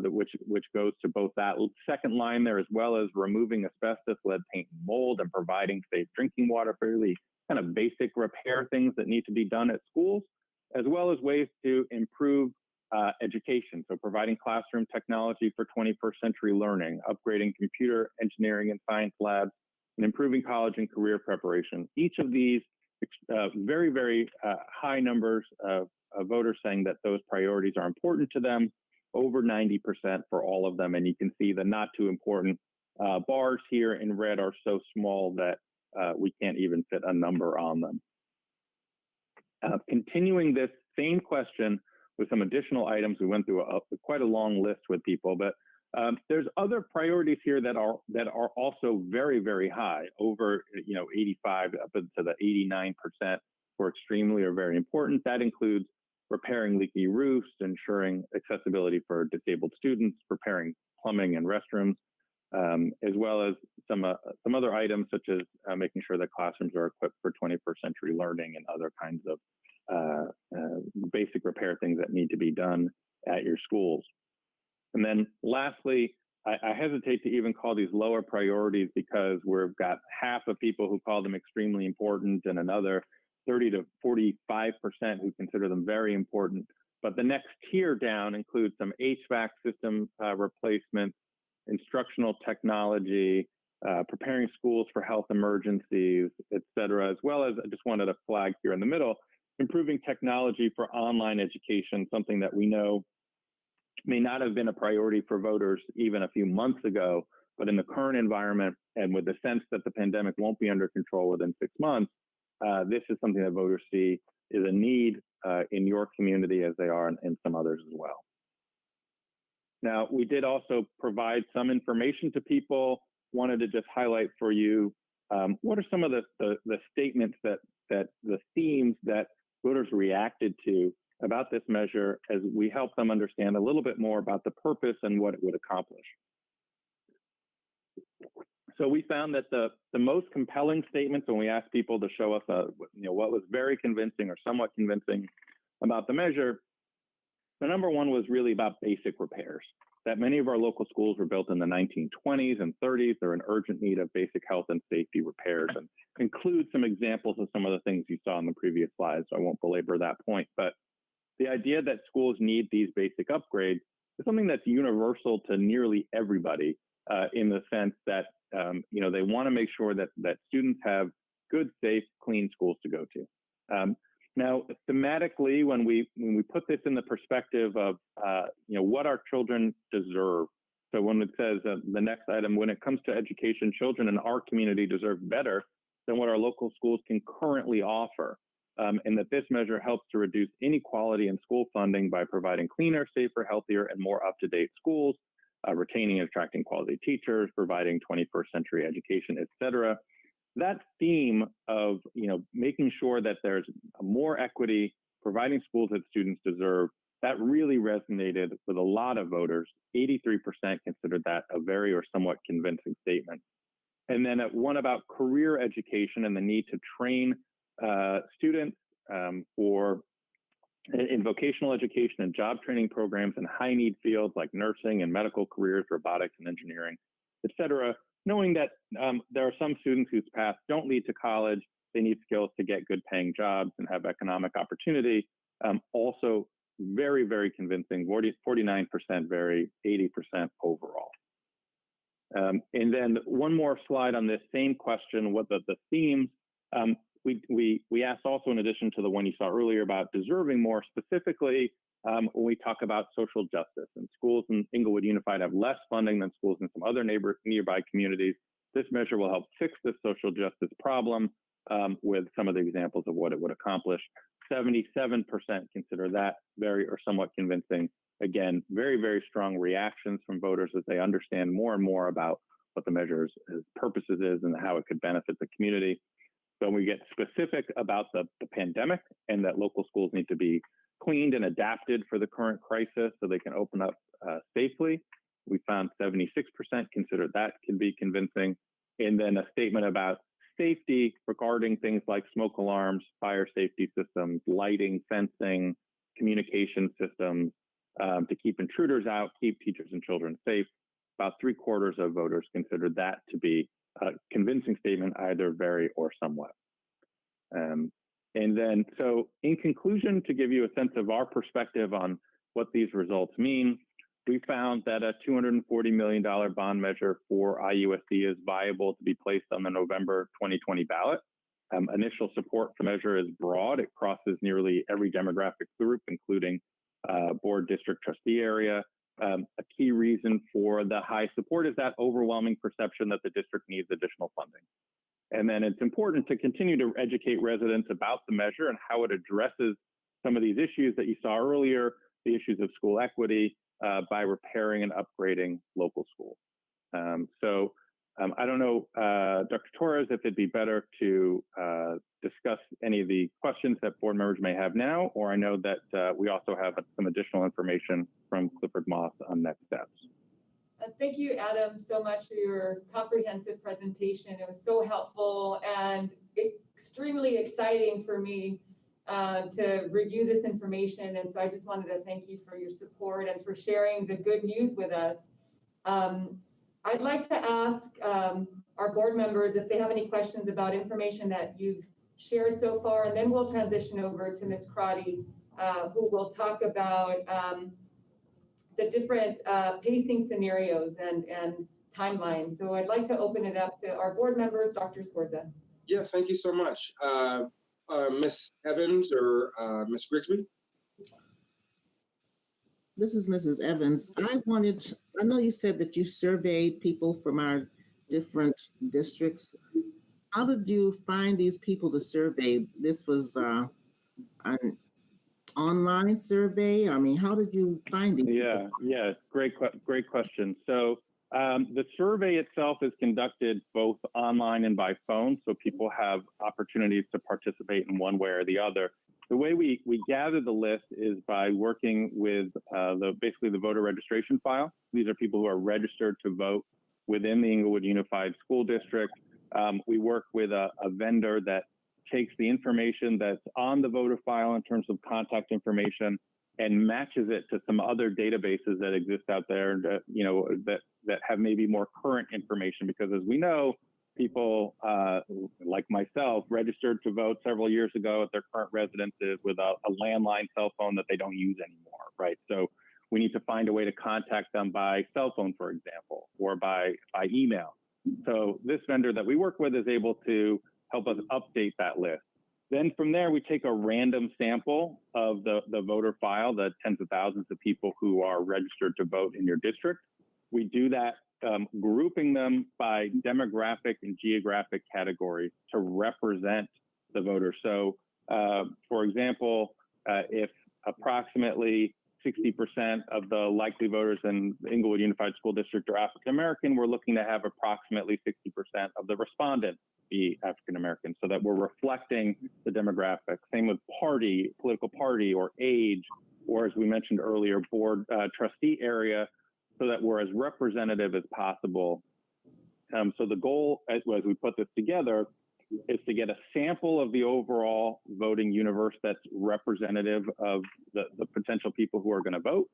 which goes to both that second line there, as well as removing asbestos, lead, paint, and mold, and providing safe drinking water for really kind of basic repair things that need to be done at schools, as well as ways to improve education. So providing classroom technology for 21st century learning, upgrading computer engineering and science labs, and improving college and career preparation. Each of these very, very high numbers of voters saying that those priorities are important to them, over 90% for all of them. And you can see the not too important bars here in red are so small that we can't even fit a number on them. Continuing this same question with some additional items, we went through quite a long list with people, but there's other priorities here that are also very, very high, over 85 up into the 89% for extremely or very important. That includes repairing leaky roofs, ensuring accessibility for disabled students, repairing plumbing and restrooms, as well as some other items such as making sure that classrooms are equipped for 21st century learning and other kinds of basic repair things that need to be done at your schools. And then lastly, I hesitate to even call these lower priorities, because we've got half of people who call them extremely important and another 30 to 45% who consider them very important. But the next tier down includes some HVAC system replacement, instructional technology, preparing schools for health emergencies, et cetera, as well as, I just wanted to flag here in the middle, improving technology for online education, something that we know may not have been a priority for voters even a few months ago, but in the current environment and with the sense that the pandemic won't be under control within 6 months, this is something that voters see is a need in your community, as they are in some others as well. Now, we did also provide some information to people. Wanted to just highlight for you what are some of the statements that the themes that voters reacted to about this measure, as we help them understand a little bit more about the purpose and what it would accomplish. So we found that the most compelling statements, when we asked people to show us what was very convincing or somewhat convincing about the measure, the number one was really about basic repairs. that many of our local schools were built in the 1920s and 30s. They're in urgent need of basic health and safety repairs, and include some examples of some of the things you saw in the previous slides. So I won't belabor that point, but the idea that schools need these basic upgrades is something that's universal to nearly everybody, in the sense that they want to make sure that students have good, safe, clean schools to go to. Now, thematically, when we put this in the perspective of what our children deserve, so when it says the next item, when it comes to education, children in our community deserve better than what our local schools can currently offer, and that this measure helps to reduce inequality in school funding by providing cleaner, safer, healthier, and more up-to-date schools, retaining and attracting quality teachers, providing 21st century education, et cetera. That theme of making sure that there's more equity, providing schools that students deserve, that really resonated with a lot of voters. 83% considered that a very or somewhat convincing statement. And then one about career education and the need to train students in vocational education and job training programs in high need fields like nursing and medical careers, robotics and engineering, et cetera, knowing that there are some students whose paths don't lead to college. They need skills to get good paying jobs and have economic opportunity. Also very, very convincing, 49% very, 80% overall. And then one more slide on this same question, what the themes. We asked also, in addition to the one you saw earlier about deserving more, specifically when we talk about social justice, and schools in Inglewood Unified have less funding than schools in some other nearby communities. This measure will help fix this social justice problem with some of the examples of what it would accomplish. 77% consider that very or somewhat convincing. Again, very, very strong reactions from voters as they understand more and more about what the measure's purposes is and how it could benefit the community. So we get specific about the pandemic and that local schools need to be cleaned and adapted for the current crisis so they can open up safely. We found 76% considered that can be convincing. And then a statement about safety regarding things like smoke alarms, fire safety systems, lighting, fencing, communication systems, to keep intruders out, keep teachers and children safe. About 3/4 of voters considered that to be a convincing statement, either very or somewhat. And then, so in conclusion, to give you a sense of our perspective on what these results mean, we found that a $240 million bond measure for IUSD is viable to be placed on the November 2020 ballot. Initial support for the measure is broad. It crosses nearly every demographic group, including board district trustee area. A key reason for the high support is that overwhelming perception that the district needs additional funding. And then it's important to continue to educate residents about the measure and how it addresses some of these issues that you saw earlier, the issues of school equity, by repairing and upgrading local schools. I don't know, Dr. Torres, if it'd be better to discuss any of the questions that board members may have now, or I know that we also have some additional information from Clifford Moss on next steps. Thank you, Adam, so much for your comprehensive presentation. It was so helpful and extremely exciting for me to review this information. And so I just wanted to thank you for your support and for sharing the good news with us. I'd like to ask our board members if they have any questions about information that you've shared so far, and then we'll transition over to Ms. Crotty, who will talk about the different pacing scenarios and timelines. So I'd like to open it up to our board members. Dr. Scorza. Yes, thank you so much. Ms. Evans or Ms. Grigsby? This is Mrs. Evans. I know you said that you surveyed people from our different districts. How did you find these people to survey? This was an online survey? I mean, how did you find it? Yeah, great question. So the survey itself is conducted both online and by phone, so people have opportunities to participate in one way or the other. The way we gather the list is by working with basically the voter registration file. These are people who are registered to vote within the Inglewood Unified School District. We work with a vendor that takes the information that's on the voter file in terms of contact information, and matches it to some other databases that exist out there that, you know, that have maybe more current information. Because as we know, people like myself registered to vote several years ago at their current residences with a landline cell phone that they don't use anymore, right? So we need to find a way to contact them by cell phone, for example, or by email. So this vendor that we work with is able to help us update that list. Then from there, we take a random sample of the voter file, the tens of thousands of people who are registered to vote in your district. We do that, grouping them by demographic and geographic categories to represent the voters. So, for example, if approximately 60% of the likely voters in the Inglewood Unified School District are African American, we're looking to have approximately 60% of the respondents be African American, so that we're reflecting the demographics. Same with party, political party, or age, or as we mentioned earlier, board trustee area, so that we're as representative as possible. So the goal, as we put this together, is to get a sample of the overall voting universe that's representative of the potential people who are going to vote,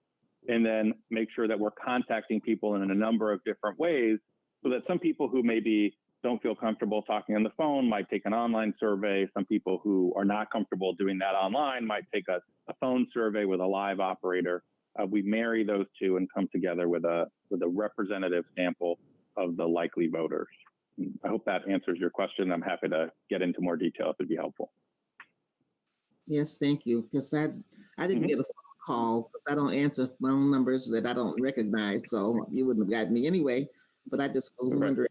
and then make sure that we're contacting people in a number of different ways, so that some people who maybe don't feel comfortable talking on the phone might take an online survey. Some people who are not comfortable doing that online might take a phone survey with a live operator. We marry those two and come together with a representative sample of the likely voters. I hope that answers your question. I'm happy to get into more detail if it'd be helpful. Yes, thank you. Because I didn't get a phone call because I don't answer phone numbers that I don't recognize. So you wouldn't have gotten me anyway. But I just was wondering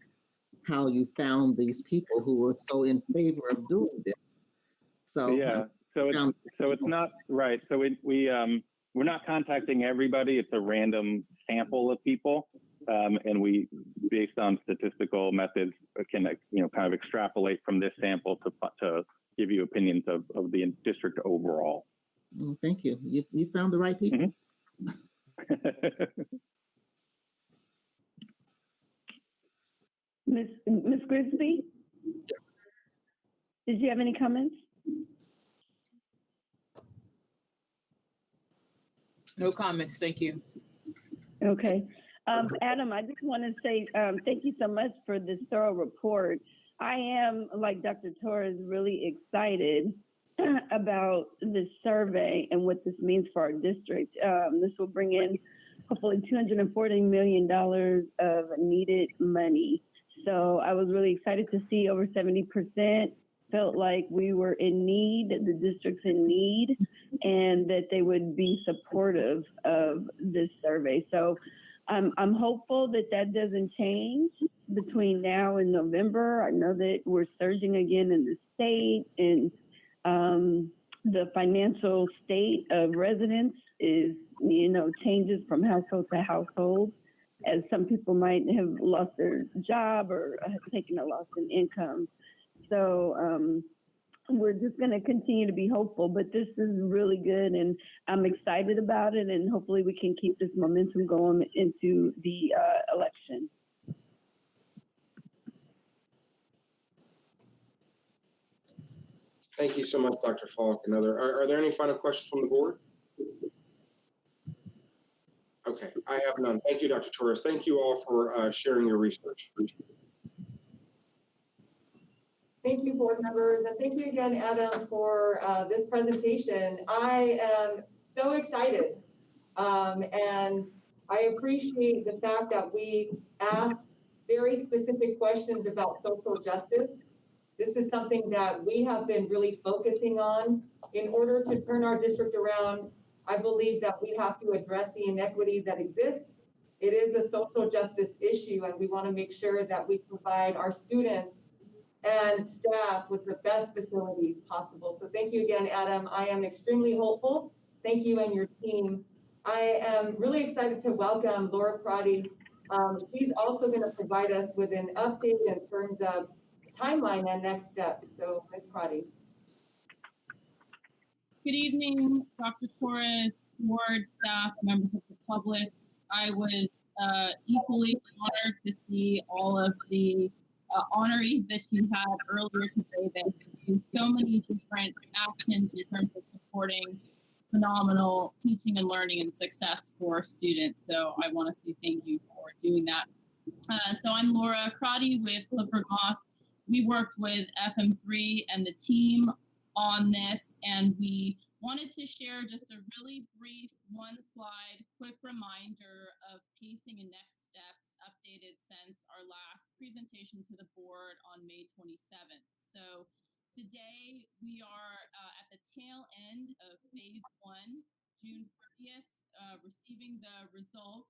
how you found these people who were so in favor of doing this. So yeah, so it's not right. So we're not contacting everybody. It's a random sample of people. And we, based on statistical methods, can kind of extrapolate from this sample to give you opinions of the district overall. Oh, thank you. You found the right people. Ms. Grisby, did you have any comments? No comments, thank you. Okay. Adam, I just want to say thank you so much for this thorough report. I am, like Dr. Torres, really excited about this survey and what this means for our district. This will bring in hopefully $240 million of needed money. So I was really excited to see over 70% felt like we were in need, the district's in need, and that they would be supportive of this survey. So I'm hopeful that that doesn't change between now and November. I know that we're surging again in the state, and the financial state of residents is, changes from household to household, as some people might have lost their job or have taken a loss in income. So we're just going to continue to be hopeful, but this is really good, and I'm excited about it, and hopefully we can keep this momentum going into the election. Thank you so much, Dr. Falk. Are there any final questions from the board? Okay, I have none. Thank you, Dr. Torres. Thank you all for sharing your research. Thank you, board members, and thank you again, Adam, for this presentation. I am so excited, and I appreciate the fact that we asked very specific questions about social justice. This is something that we have been really focusing on. In order to turn our district around, I believe that we have to address the inequities that exist. It is a social justice issue, and we want to make sure that we provide our students and staff with the best facilities possible. So thank you again, Adam. I am extremely hopeful. Thank you and your team. I am really excited to welcome Laura Crotty. She's also going to provide us with an update in terms of timeline and next steps. So Ms. Crotty. Good evening, Dr. Torres, board, staff, members of the public. I was equally honored to see all of the honorees that you had earlier today that do so many different actions in terms of supporting phenomenal teaching and learning and success for students. So I want to say thank you for doing that. So I'm Laura Crotty with Clifford Moss. We worked with FM3 and the team on this, and we wanted to share just a really brief one slide, quick reminder of pacing and next steps updated since our last presentation to the board on May 27th. So today we are at the tail end of phase 1, June 30th, receiving the results.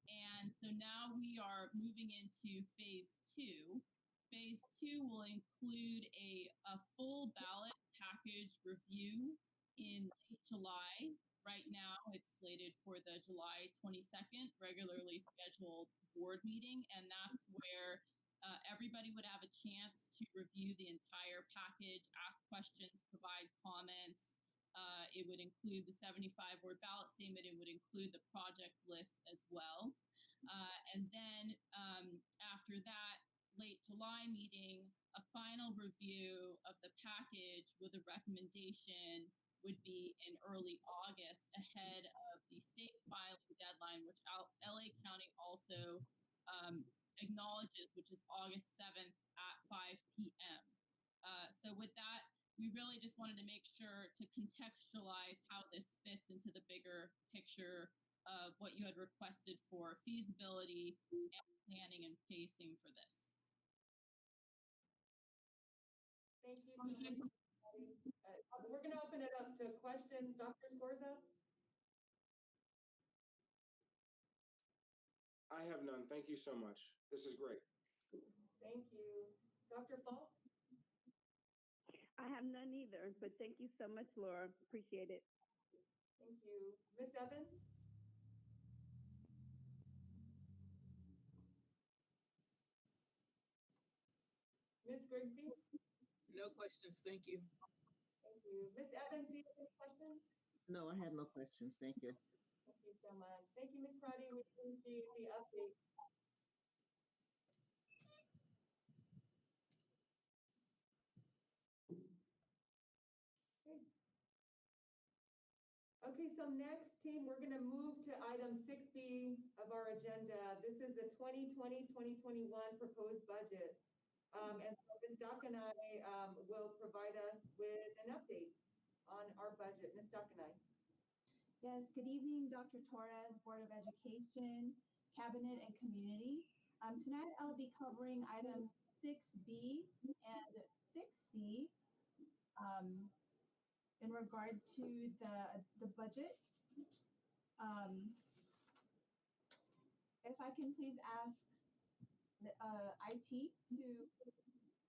And so now we are moving into phase 2. Phase 2 will include a full ballot package review in late July. Right now, it's slated for the July 22nd regularly scheduled board meeting, and that's where everybody would have a chance to review the entire package, ask questions, provide comments. It would include the 75-word ballot statement. It would include the project list as well. And then after that late July meeting, a final review of the package with a recommendation would be in early August ahead of the state filing deadline, which LA County also acknowledges, which is August 7th at 5 p.m. So with that, we really just wanted to make sure to contextualize how this fits into the bigger picture of what you had requested for feasibility and planning and pacing for this. Thank you so much. We're going to open it up to questions. Dr. Scorza? I have none. Thank you so much. This is great. Thank you. Dr. Falk? I have none either, but thank you so much, Laura. Appreciate it. Thank you. Ms. Evans? Ms. Grigsby? No questions. Thank you. Thank you. Ms. Evans, do you have any questions? No, I have no questions. Thank you. Thank you so much. Thank you, Ms. Crotty. We appreciate the update. Okay, so next, team, we're going to move to item 6B of our agenda. This is the 2020-2021 proposed budget. And so Ms. Dakanai will provide us with an update on our budget. Ms. Dakanai. Yes, good evening, Dr. Torres, Board of Education, Cabinet, and Community. Tonight I'll be covering items 6B and 6C in regard to the budget. If I can please ask the, IT to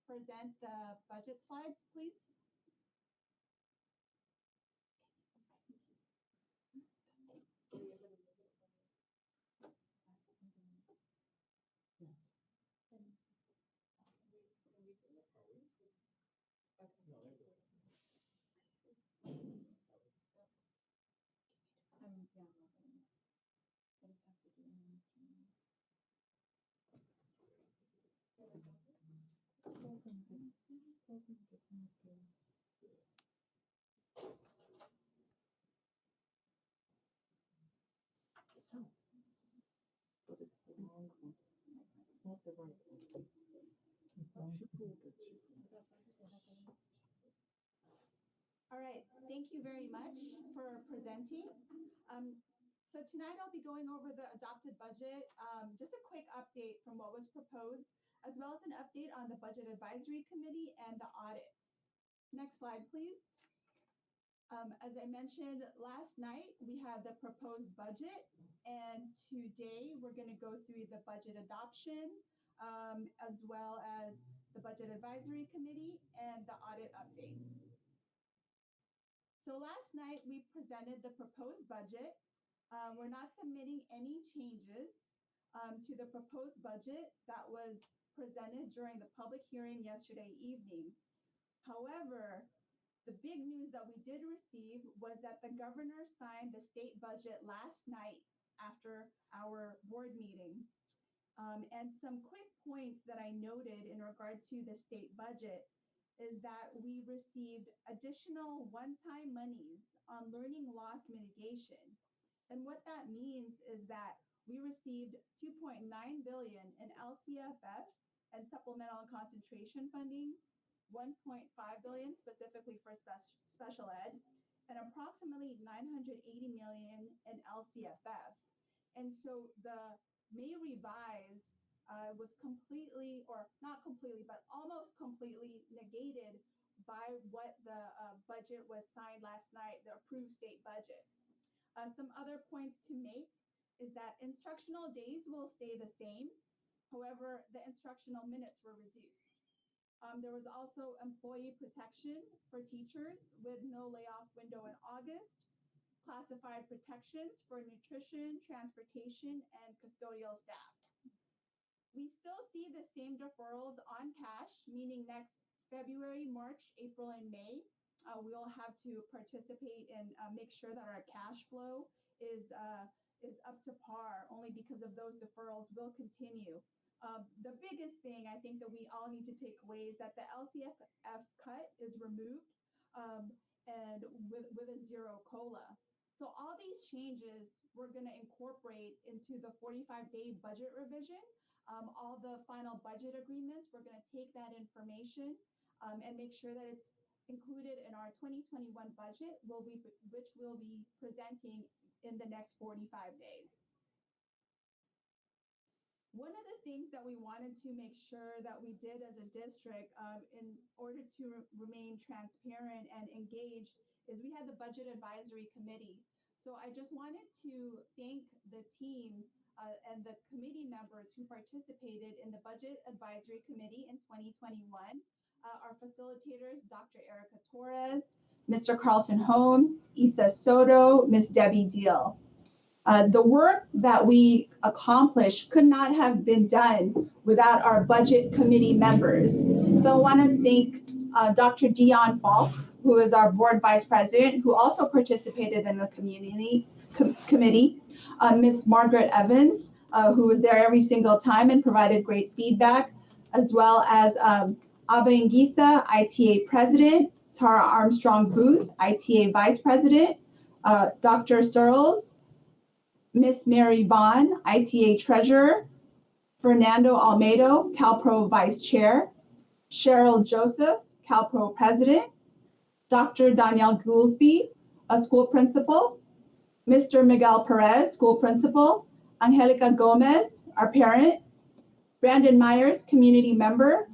present the budget slides, please. But it's the wrong one. It's not the right one. She pulled it. All right, thank you very much for presenting. So tonight I'll be going over the adopted budget, just a quick update from what was proposed, as well as an update on the Budget Advisory Committee and the audits. Next slide, please. As I mentioned last night, we had the proposed budget, and today we're going to go through the budget adoption, as well as the Budget Advisory Committee and the audit update. So last night we presented the proposed budget. We're not submitting any changes to the proposed budget that was presented during the public hearing yesterday evening. However, the big news that we did receive was that the governor signed the state budget last night after our board meeting. And some quick points that I noted in regard to the state budget is that we received additional one-time monies on learning loss mitigation. And what that means is that we received 2.9 billion in LCFF and supplemental and concentration funding, 1.5 billion specifically for special ed, and approximately 980 million in LCFF. And so the May revise was completely, or not completely, but almost completely negated by what the budget was signed last night, the approved state budget. Some other points to make is that instructional days will stay the same. However, the instructional minutes were reduced. There was also employee protection for teachers with no layoff window in August, classified protections for nutrition, transportation, and custodial staff. We still see the same deferrals on cash, meaning next February, March, April, and May. We'll have to participate and make sure that our cash flow is up to par, only because of those deferrals will continue. The biggest thing I think that we all need to take away is that the LCFF cut is removed, and with a zero COLA. So all these changes we're going to incorporate into the 45-day budget revision. All the final budget agreements, we're going to take that information and make sure that it's included in our 2021 budget, which we'll be presenting in the next 45 days. One of the things that we wanted to make sure that we did as a district in order to remain transparent and engaged is we had the Budget Advisory Committee. So I just wanted to thank the team and the committee members who participated in the Budget Advisory Committee in 2021. Our facilitators, Dr. Erica Torres, Mr. Carlton Holmes, Issa Soto, Ms. Debbie Deal. The work that we accomplished could not have been done without our budget committee members. So I want to thank Dr. Dion Falk, who is our board vice president, who also participated in the committee, Ms. Margaret Evans, who was there every single time and provided great feedback, as well as Aba Ngisa, ITA president, Tara Armstrong Booth, ITA vice president, Dr. Searles, Miss Mary Vaughn, ITA treasurer, Fernando Almedo, CalPro vice chair, Cheryl Joseph, CalPro president, Dr. Danielle Goolsby, a school principal, Mr. Miguel Perez, school principal, Angelica Gomez, our parent, Brandon Myers, community member,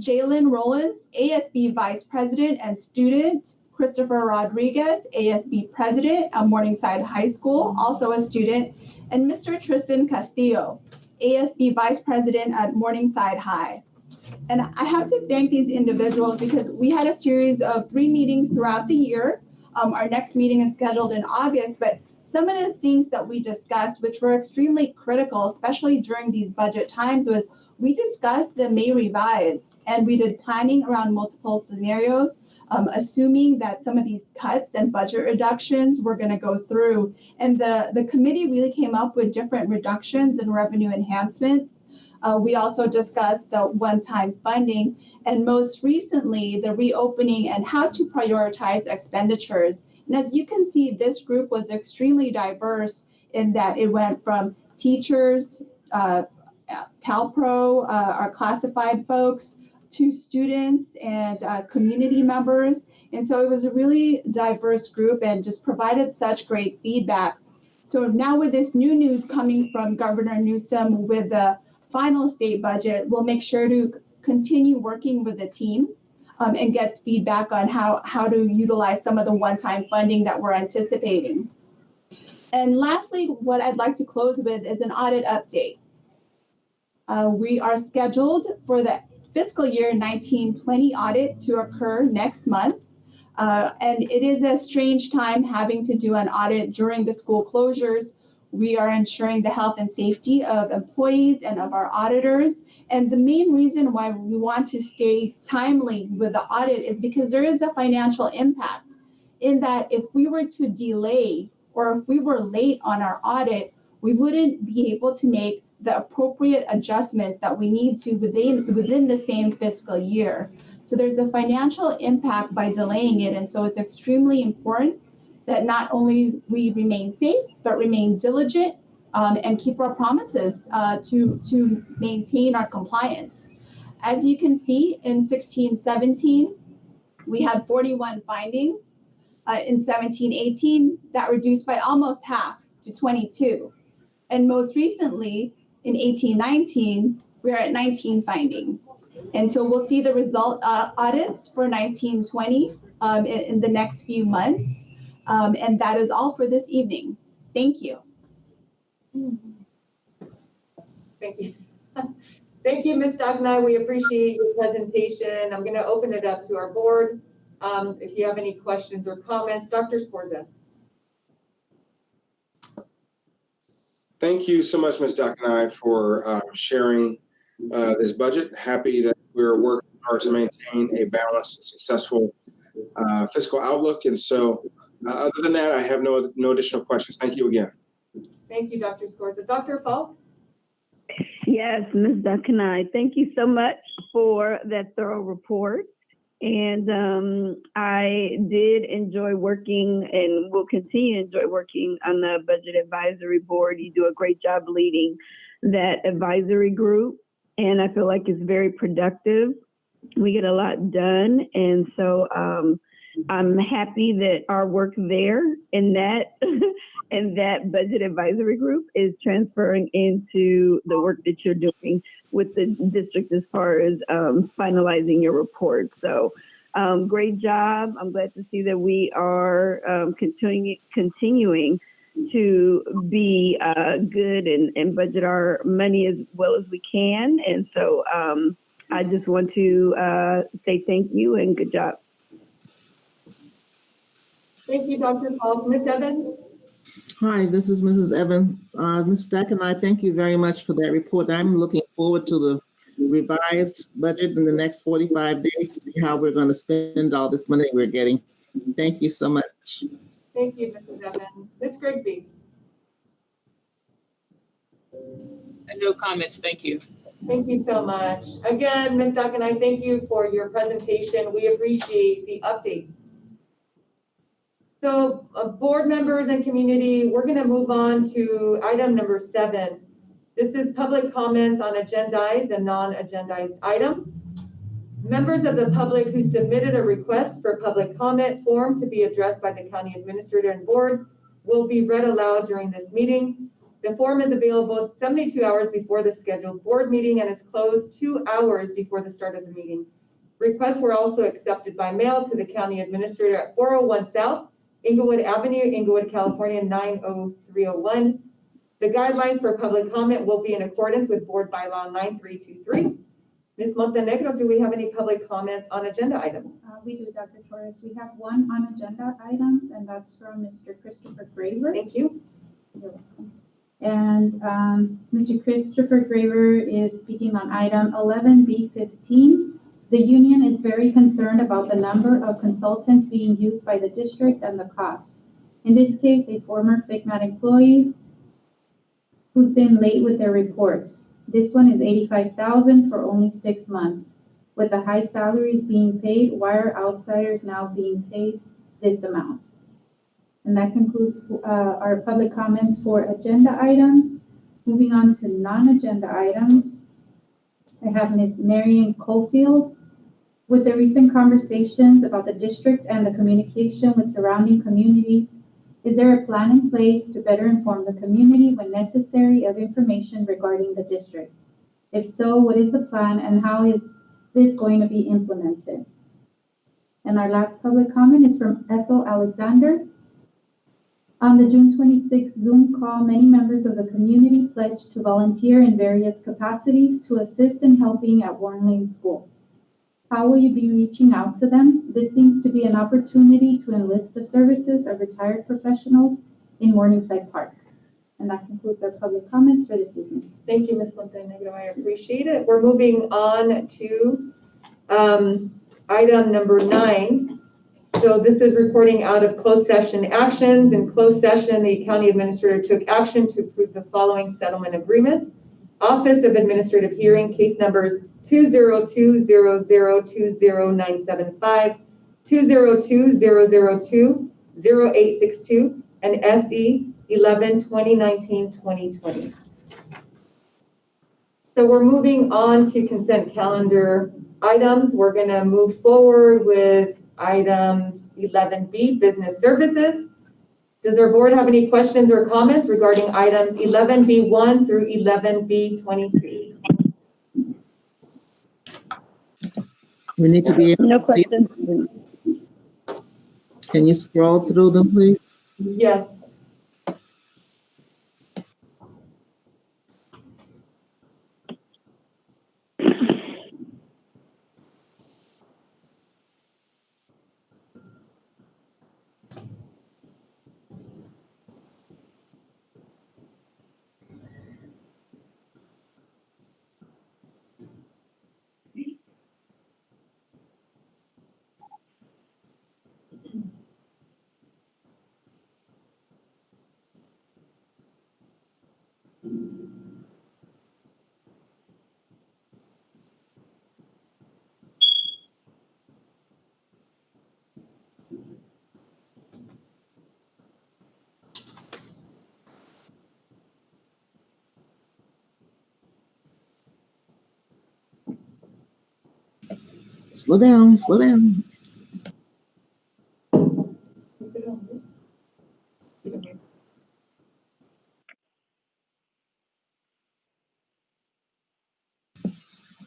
Jalen Rollins, ASB vice president and student, Christopher Rodriguez, ASB president at Morningside High School, also a student, and Mr. Tristan Castillo, ASB vice president at Morningside High. And I have to thank these individuals because we had a series of 3 meetings throughout the year. Our next meeting is scheduled in August, but some of the things that we discussed, which were extremely critical, especially during these budget times, was we discussed the May revise and we did planning around multiple scenarios, assuming that some of these cuts and budget reductions were going to go through. And the committee really came up with different reductions and revenue enhancements. We also discussed the one-time funding and most recently the reopening and how to prioritize expenditures. And as you can see, this group was extremely diverse in that it went from teachers, CalPro, our classified folks, to students and community members. And so it was a really diverse group and just provided such great feedback. So now with this new news coming from Governor Newsom with the final state budget, we'll make sure to continue working with the team and get feedback on how to utilize some of the one-time funding that we're anticipating. And lastly, what I'd like to close with is an audit update. We are scheduled for the fiscal year 1920 audit to occur next month. And it is a strange time having to do an audit during the school closures. We are ensuring the health and safety of employees and of our auditors. And the main reason why we want to stay timely with the audit is because there is a financial impact in that if we were to delay or if we were late on our audit, we wouldn't be able to make the appropriate adjustments that we need to within the same fiscal year. So there's a financial impact by delaying it. And so it's extremely important that not only we remain safe, but remain diligent and keep our promises to maintain our compliance. As you can see, in 16-17, we had 41 findings. In 17-18, that reduced by almost half to 22. And most recently, in 18-19, we're at 19 findings. And so we'll see the result audits for 19-20 in the next few months. And that is all for this evening. Thank you. Thank you. Thank you, Ms. Dagnai. We appreciate your presentation. I'm going to open it up to our board. If you have any questions or comments, Dr. Scorza. Thank you so much, Ms. Dagnai, for sharing this budget. Happy that we're working hard to maintain a balanced and successful fiscal outlook. And so other than that, I have no additional questions. Thank you again. Thank you, Dr. Scorza. Dr. Falk? Yes, Ms. Dagnai, thank you so much for that thorough report. And I did enjoy working and will continue to enjoy working on the Budget Advisory Board. You do a great job leading that advisory group, and I feel like it's very productive. We get a lot done, and so I'm happy that our work there in that and that Budget Advisory Group is transferring into the work that you're doing with the district as far as finalizing your report. So great job. I'm glad to see that we are continuing to be good and budget our money as well as we can. And so I just want to say thank you and good job. Thank you, Dr. Falk. Ms. Evans? Hi, this is Mrs. Evans. Ms. Stack and I thank you very much for that report. I'm looking forward to the revised budget in the next 45 days to see how we're going to spend all this money we're getting. Thank you so much. Thank you, Mrs. Evans. Ms. Grigsby? No comments, thank you. Thank you so much. Again, Ms. Duck and I thank you for your presentation. We appreciate the updates. So board members and community, we're going to move on to item number 7. This is public comments on agendized and non-agendized items. Members of the public who submitted a request for public comment form to be addressed by the county administrator and board will be read aloud during this meeting. The form is available 72 hours before the scheduled board meeting and is closed 2 hours before the start of the meeting. Requests were also accepted by mail to the county administrator at 401 South Inglewood Avenue, Inglewood, California, 90301. The guidelines for public comment will be in accordance with Board Bylaw 9323. Ms. Montenegro, do we have any public comments on agenda items? We do, Dr. Torres. We have one on agenda items, and that's from Mr. Christopher Graver. Thank you. You're welcome. And Mr. Christopher Graver is speaking on item 11B15. The union is very concerned about the number of consultants being used by the district and the cost. In this case, a former FICMAT employee who's been late with their reports. This one is $85,000 for only 6 months. With the high salaries being paid, why are outsiders now being paid this amount? And that concludes our public comments for agenda items. Moving on to non-agenda items, I have Ms. Marian Cofield. With the recent conversations about the district and the communication with surrounding communities, is there a plan in place to better inform the community when necessary of information regarding the district? If so, what is the plan and how is this going to be implemented? And our last public comment is from Ethel Alexander. On the June 26th Zoom call, many members of the community pledged to volunteer in various capacities to assist in helping at Warren Lane School. How will you be reaching out to them? This seems to be an opportunity to enlist the services of retired professionals in Morningside Park. And that concludes our public comments for this evening. Thank you, Ms. Montenegro. I appreciate it. We're moving on to item number 9. So this is reporting out of closed session actions. In closed session, the county administrator took action to approve the following settlement agreements. Office of Administrative Hearing, case numbers 20200200975, 20200200976, 0862 and SE 11 2019-2020. So we're moving on to consent calendar items. We're going to move forward with items 11B, business services. Does our board have any questions or comments regarding items 11B1 through 11B22? We need to be able No to see. questions. Can you scroll through them, please? Yes. Slow down, slow down.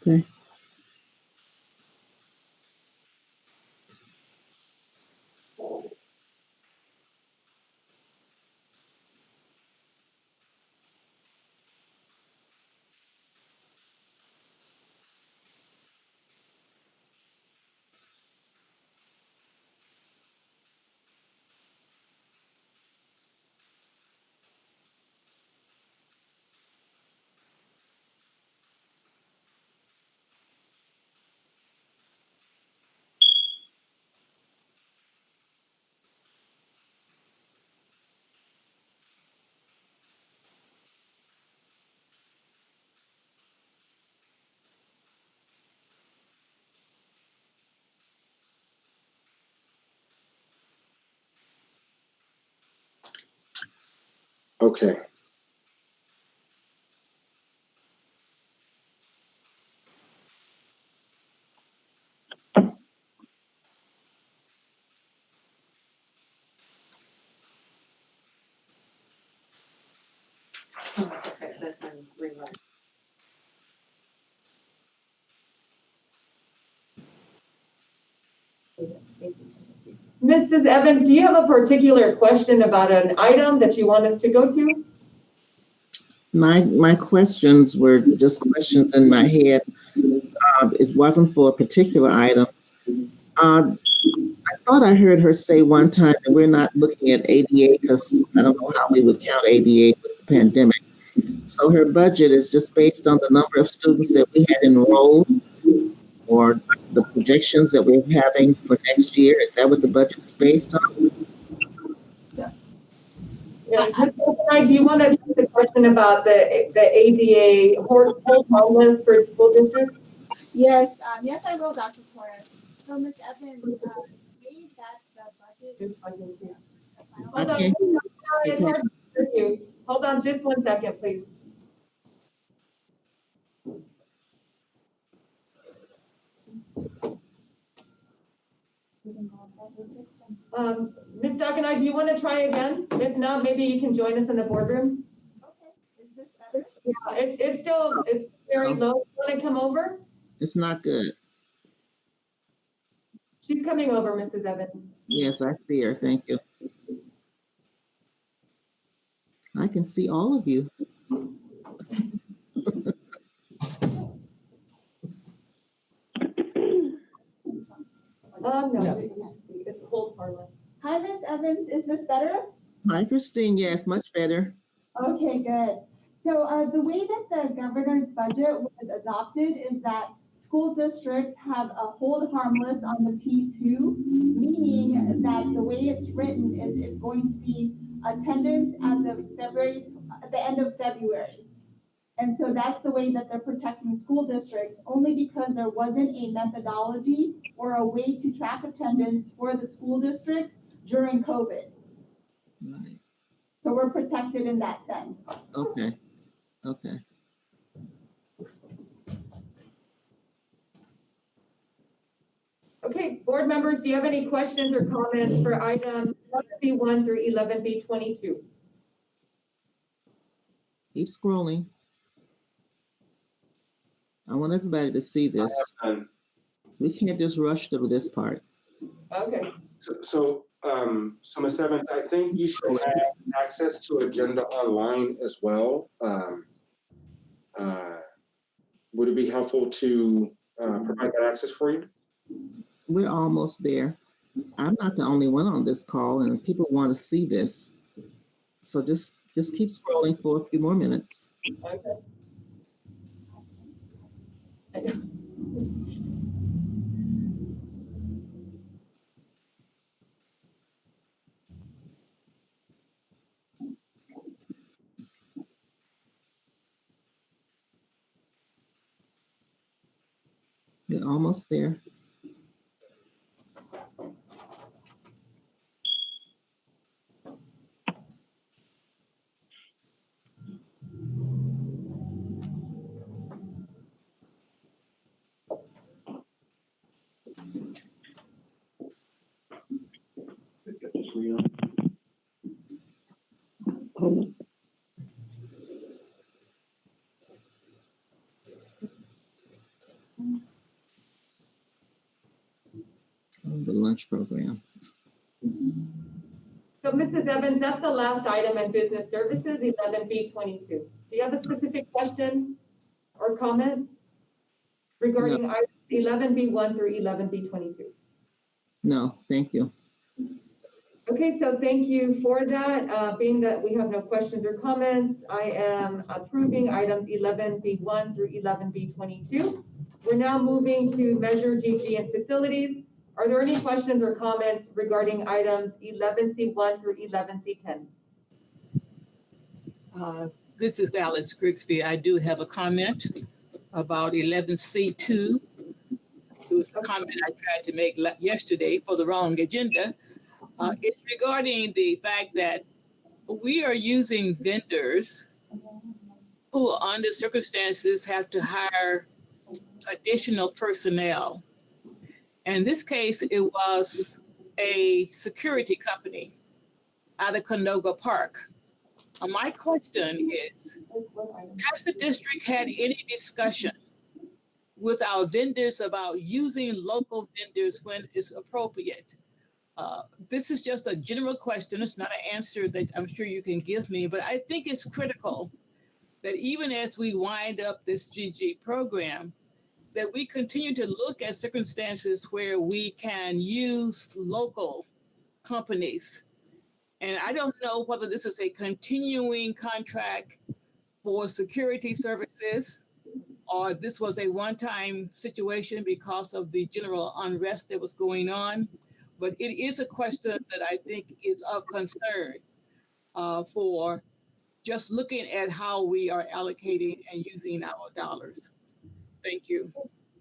Okay. Okay. Mrs. Evans, do you have a particular question about an item that you want us to go to? My questions were just questions in my head. It wasn't for a particular item. I thought I heard her say one time that we're not looking at ADA because I don't know how we would count ADA with the pandemic. So her budget is just based on the number of students that we had enrolled or the projections that we're having for next year. Is that what the budget is based on? Yeah, Ms. Okenai, do you want to ask the question about the ADA hold harmless for school districts? Yes, yes, I will, Dr. Torres. So, Ms. Evans, the way that the budget is. Hold on, it's hard to hear you. Hold on just 1 second, please. Ms. Dogenai, do you want to try again? If not, maybe you can join us in the boardroom. Okay, is this better? Yeah, it's very low. You want to come over? It's not good. She's coming over, Mrs. Evans. Yes, I see her. Thank you. I can see all of you. No, it's hold harmless. Hi, Ms. Evans, is this better? Hi, Christine. Yes, much better. Okay, good. So the way that the governor's budget was adopted is that school districts have a hold harmless on the P2, meaning that the way it's written is it's going to be attendance as of at the end of February. And so that's the way that they're protecting school districts, only because there wasn't a methodology or a way to track attendance for the school districts during COVID. Right. So we're protected in that sense. Okay. Okay. Okay, board members, do you have any questions or comments for item 11B1 through 11B22? Keep scrolling. I want everybody to see this. We can't just rush through this part. Okay. So Ms. Evans, I think you should have access to agenda online as well. Would it be helpful to provide that access for you? We're almost there. I'm not the only one on this call, and people want to see this. So just keep scrolling for a few more minutes. Okay. We're almost there. The lunch program. So Mrs. Evans, that's the last item in business services, 11B22. Do you have a specific question or comment regarding items 11B1 through 11B22? No, thank you. Okay, so thank you for that. Being that we have no questions or comments, I am approving items 11B1 through 11B22. We're now moving to Measure GG and Facilities. Are there any questions or comments regarding items 11C1 through 11C10? This is Alice Grigsby. I do have a comment about 11C2. It was a comment I tried to make yesterday for the wrong agenda. It's regarding the fact that we are using vendors who, under circumstances, have to hire additional personnel. In this case, it was a security company out of Canoga Park. My question is, has the district had any discussion with our vendors about using local vendors when it's appropriate? This is just a general question. It's not an answer that I'm sure you can give me, but I think it's critical that even as we wind up this GG program, that we continue to look at circumstances where we can use local companies. And I don't know whether this is a continuing contract for security services or this was a one-time situation because of the general unrest that was going on. But it is a question that I think is of concern for just looking at how we are allocating and using our dollars. Thank you.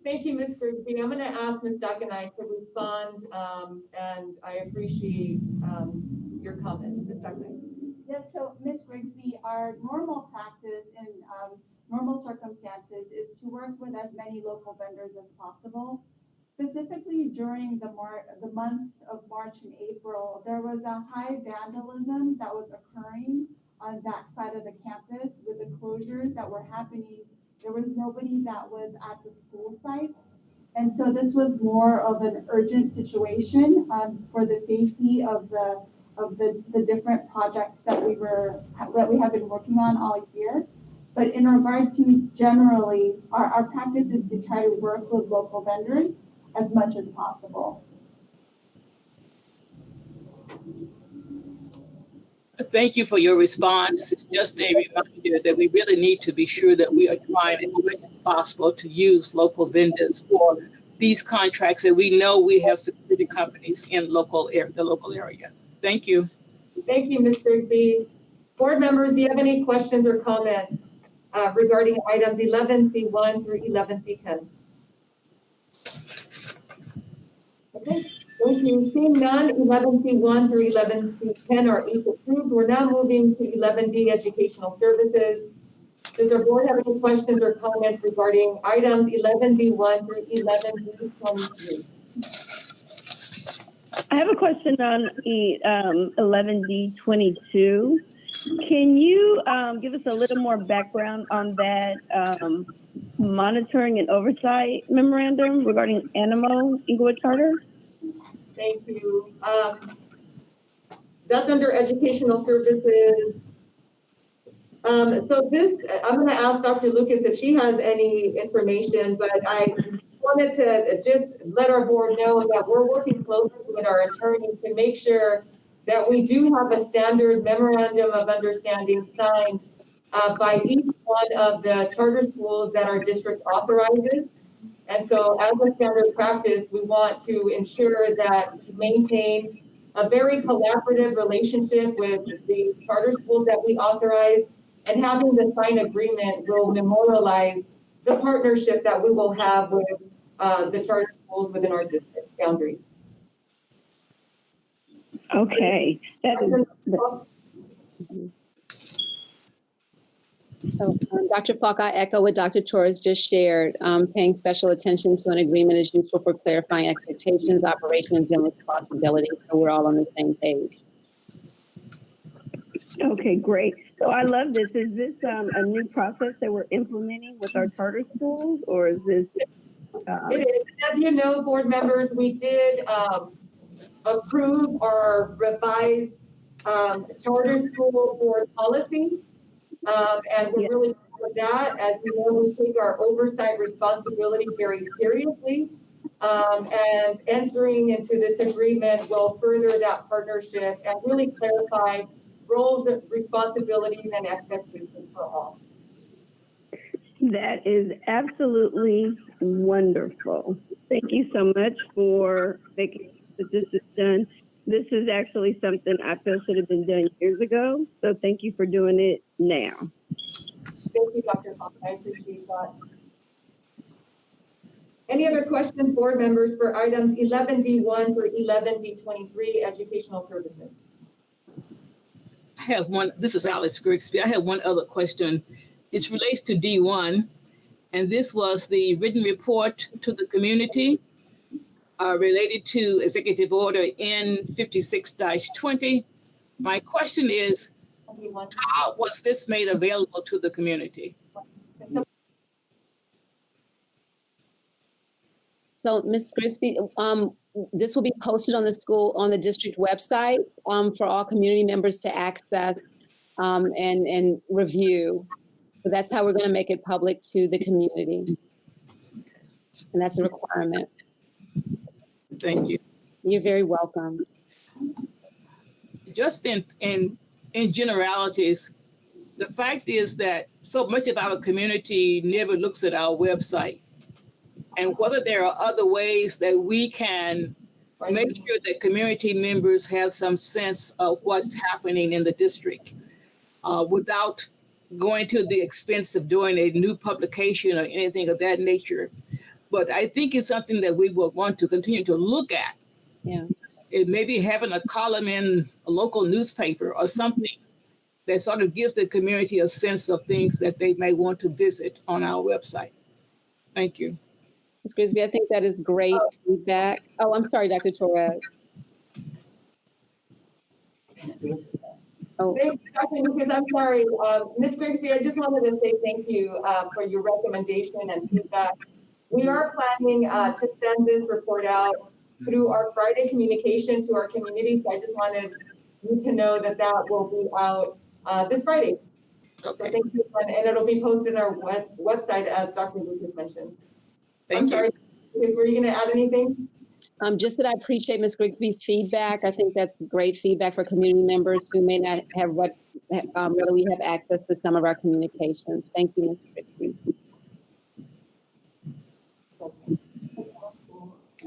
Thank you, Ms. Grigsby. I'm going to ask Ms. Dakanai to respond, and I appreciate your comment. Ms. Dakanai. Yes, so Ms. Grigsby, our normal practice in normal circumstances is to work with as many local vendors as possible. Specifically during the months of March and April, there was a high vandalism that was occurring on that side of the campus with the closures that were happening. There was nobody that was at the school sites. And so this was more of an urgent situation for the safety of the different projects that we have been working on all year. But in regard to generally, our practice is to try to work with local vendors as much as possible. Thank you for your response. It's just a reminder that we really need to be sure that we are trying as much as possible to use local vendors for these contracts, and we know we have security companies in the local area. Thank you. Thank you, Ms. Grigsby. Board members, do you have any questions or comments regarding items 11C1 through 11C10? Okay, Thank you. Seeing none, 11C1 through 11C10 are each approved. We're now moving to 11D, Educational Services. Does our board have any questions or comments regarding items 11D1 through 11D23? I have a question on 11D22. Can you give us a little more background on that monitoring and oversight memorandum regarding Animo Inglewood Charter? Thank you. That's under Educational Services. So this, I'm going to ask Dr. Lucas if she has any information, but I wanted to just let our board know that we're working closely with our attorneys to make sure that we do have a standard memorandum of understanding signed by each one of the charter schools that our district authorizes. And so as a standard practice, we want to ensure that we maintain a very collaborative relationship with the charter schools that we authorize, and having the signed agreement will memorialize the partnership that we will have with the charter schools within our district boundaries. Okay. So, Dr. Falk, I echo what Dr. Torres just shared. Paying special attention to an agreement is useful for clarifying expectations, operations, and responsibilities, so we're all on the same page. Okay, great. So I love this. Is this a new process that we're implementing with our charter schools, or is this? It is. As you know, board members, we did approve our revised charter school board policy. And we're really proud of that. As you know, we take our oversight responsibility very seriously. And entering into this agreement will further that partnership and really clarify roles, responsibilities, and expectations for all. That is absolutely wonderful. Thank you so much for making that this is done. This is actually something I feel should have been done years ago. So thank you for doing it now. Thank you, Dr. Falk. I appreciate that. Any other questions, board members, for items 11D1 through 11D23, educational services? I have one. This is Alice Grigsby. I have one other question. It relates to D1, and this was the written report to the community related to Executive Order N56-20. My question is, how was this made available to the community? So, Ms. Grigsby, this will be posted on the district website for all community members to access and review. So that's how we're going to make it public to the community. And that's a requirement. Thank you. You're very welcome. Just in generalities, the fact is that so much of our community never looks at our website. And whether there are other ways that we can make sure that community members have some sense of what's happening in the district without going to the expense of doing a new publication or anything of that nature. But I think it's something that we will want to continue to look at. Yeah. It may be having a column in a local newspaper or something that sort of gives the community a sense of things that they may want to visit on our website. Thank you. Ms. Grigsby, I think that is great feedback. Oh, I'm sorry, Dr. Torres. Oh. Thank you, Dr. Lucas. I'm sorry. Ms. Grigsby, I just wanted to say thank you for your recommendation and feedback. We are planning to send this report out through our Friday communication to our community. So I just wanted you to know that that will be out this Friday. Okay. So thank you. And it'll be posted on our website, as Dr. Lucas mentioned. I'm sorry, Lucas, were you going to add anything? Just that I appreciate Ms. Grigsby's feedback. I think that's great feedback for community members who may not have readily have access to some of our communications. Thank you, Ms. Grigsby.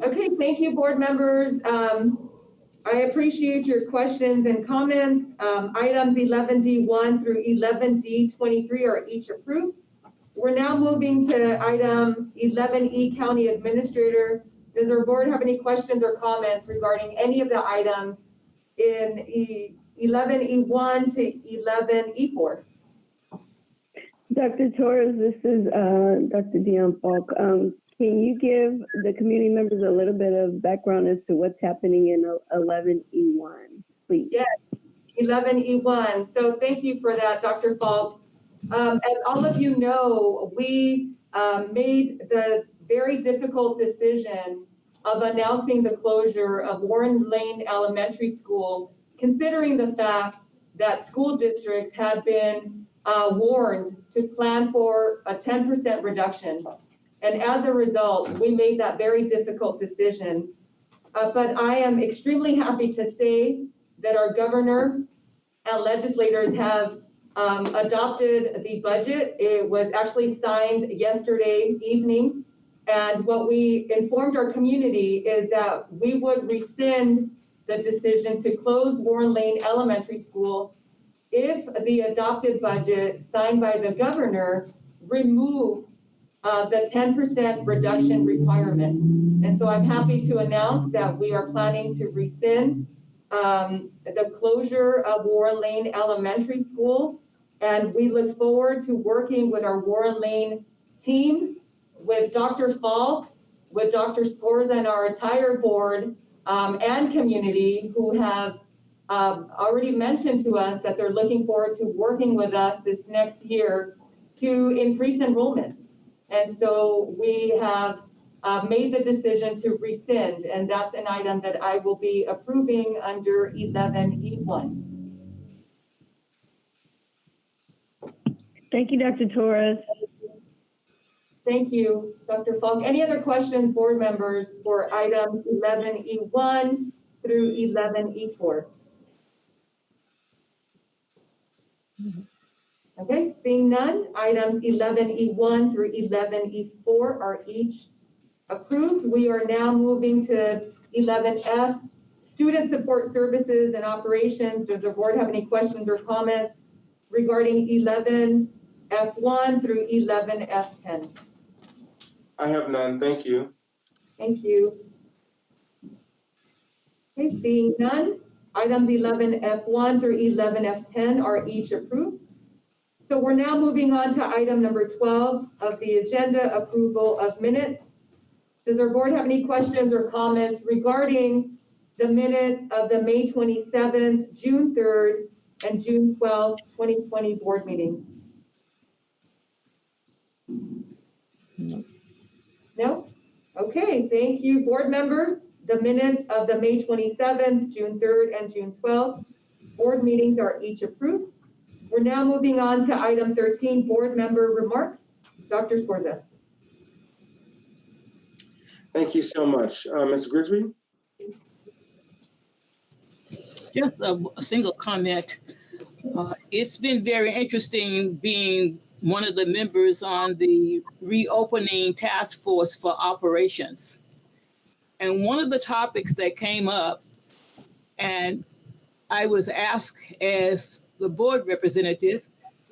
Okay, thank you, board members. I appreciate your questions and comments. Items 11D1 through 11D23 are each approved. We're now moving to item 11E, County Administrator Does our board have any questions or comments regarding any of the items in 11E1 to 11E4? Dr. Torres, this is Dr. Dion Falk. Can you give the community members a little bit of background as to what's happening in 11E1, please? Yes, 11E1. So thank you for that, Dr. Falk. As all of you know, we made the very difficult decision of announcing the closure of Warren Lane Elementary School, considering the fact that school districts had been warned to plan for a 10% reduction. And as a result, we made that very difficult decision. But I am extremely happy to say that our governor and legislators have adopted the budget. It was actually signed yesterday evening. And what we informed our community is that we would rescind the decision to close Warren Lane Elementary School if the adopted budget signed by the governor removed the 10% reduction requirement. And so I'm happy to announce that we are planning to rescind the closure of Warren Lane Elementary School. And we look forward to working with our Warren Lane team, with Dr. Falk, with Dr. Scores and our entire board and community who have already mentioned to us that they're looking forward to working with us this next year to increase enrollment. And so we have made the decision to rescind, and that's an item that I will be approving under 11E1. Thank you, Dr. Torres. Thank you, Dr. Falk. Any other questions, board members, for items 11E1 through 11E4? Okay, seeing none, items 11E1 through 11E4 are each approved. We are now moving to 11F, Student Support Services and Operations. Does the board have any questions or comments regarding 11F1 through 11F10? I have none, thank you. Thank you. Okay, seeing none, items 11F1 through 11F10 are each approved. So we're now moving on to item number 12 of the agenda, approval of minutes. Does our board have any questions or comments regarding the minutes of the May 27th, June 3rd, and June 12th, 2020 board meetings? No? Okay, thank you, board members. The minutes of the May 27th, June 3rd, and June 12th board meetings are each approved. We're now moving on to item 13, board member remarks. Dr. Scorza. Thank you so much. Ms. Grigsby? Just a single comment. It's been very interesting being one of the members on the reopening task force for operations. And one of the topics that came up, and I was asked as the board representative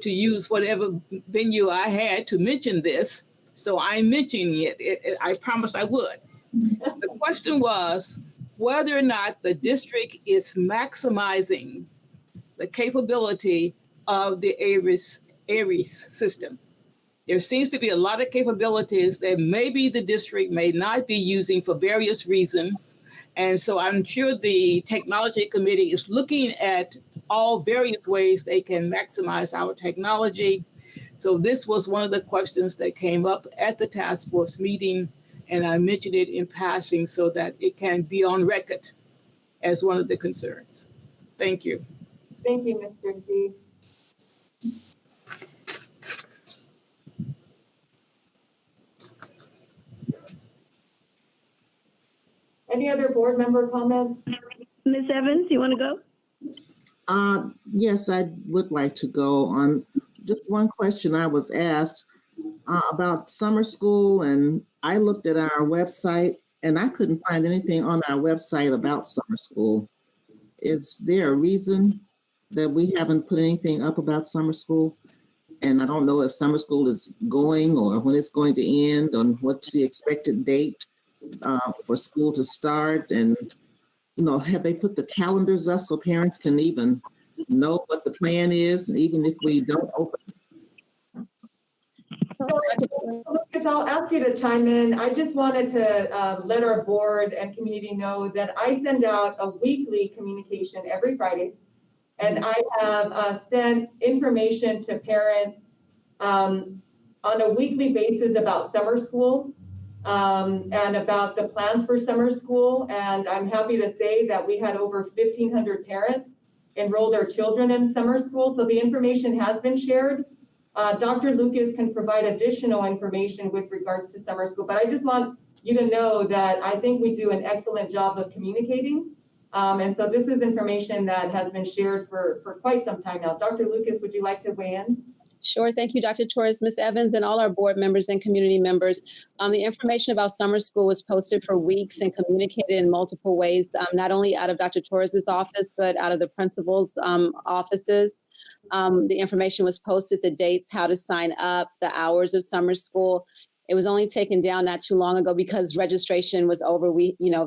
to use whatever venue I had to mention this. So I'm mentioning it. I promised I would. The question was whether or not the district is maximizing the capability of the ARES system. There seems to be a lot of capabilities that maybe the district may not be using for various reasons. And so I'm sure the technology committee is looking at all various ways they can maximize our technology. So this was one of the questions that came up at the task force meeting, and I mentioned it in passing so that it can be on record as one of the concerns. Thank you. Thank you, Ms. Grigsby. Any other board member comments? Ms. Evans, you want to go? Yes, I would like to go on. Just one question I was asked about summer school, and I looked at our website and I couldn't find anything on our website about summer school. Is there a reason that we haven't put anything up about summer school? And I don't know if summer school is going or when it's going to end, or what's the expected date. for school to start? And, have they put the calendars up so parents can even know what the plan is, even if we don't open? So, Lucas, I'll ask you to chime in. I just wanted to let our board and community know that I send out a weekly communication every Friday. And I have sent information to parents on a weekly basis about summer school and about the plans for summer school. And I'm happy to say that we had over 1,500 parents enroll their children in summer school. So the information has been shared. Dr. Lucas can provide additional information with regards to summer school, but I just want you to know that I think we do an excellent job of communicating. And so this is information that has been shared for quite some time now. Dr. Lucas, would you like to weigh in? Sure. Thank you, Dr. Torres, Ms. Evans, and all our board members and community members. The information about summer school was posted for weeks and communicated in multiple ways, not only out of Dr. Torres's office, but out of the principal's offices. The information was posted, the dates, how to sign up, the hours of summer school. It was only taken down not too long ago because registration was over.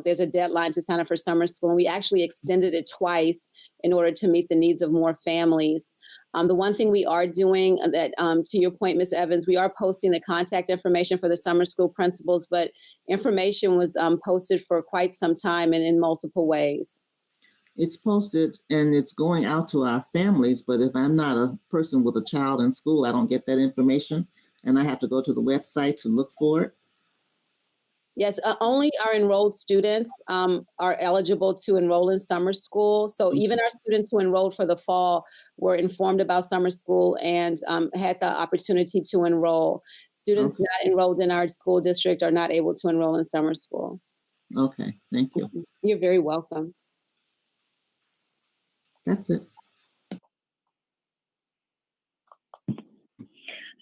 There's a deadline to sign up for summer school, and we actually extended it twice in order to meet the needs of more families. The one thing we are doing that, to your point, Ms. Evans, we are posting the contact information for the summer school principals, but information was posted for quite some time and in multiple ways. It's posted and it's going out to our families, but if I'm not a person with a child in school, I don't get that information and I have to go to the website to look for it. Yes, only our enrolled students are eligible to enroll in summer school. So even our students who enrolled for the fall were informed about summer school and had the opportunity to enroll. Students not enrolled in our school district are not able to enroll in summer school. Okay, thank you. You're very welcome. That's it.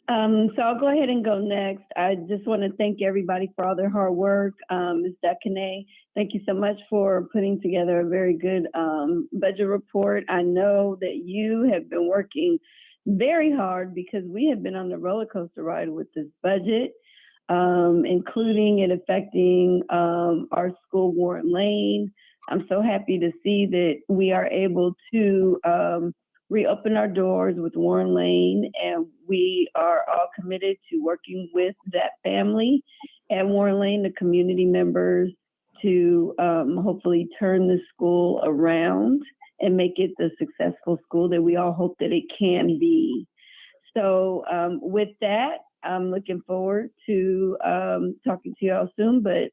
So I'll go ahead and go next. I just want to thank everybody for all their hard work. Ms. Dekane, thank you so much for putting together a very good budget report. I know that you have been working very hard because we have been on the roller coaster ride with this budget, including it affecting our school, Warren Lane. I'm so happy to see that we are able to reopen our doors with Warren Lane, and we are all committed to working with that family at Warren Lane, the community members, to hopefully turn the school around and make it the successful school that we all hope that it can be. So with that, I'm looking forward to talking to you all soon, but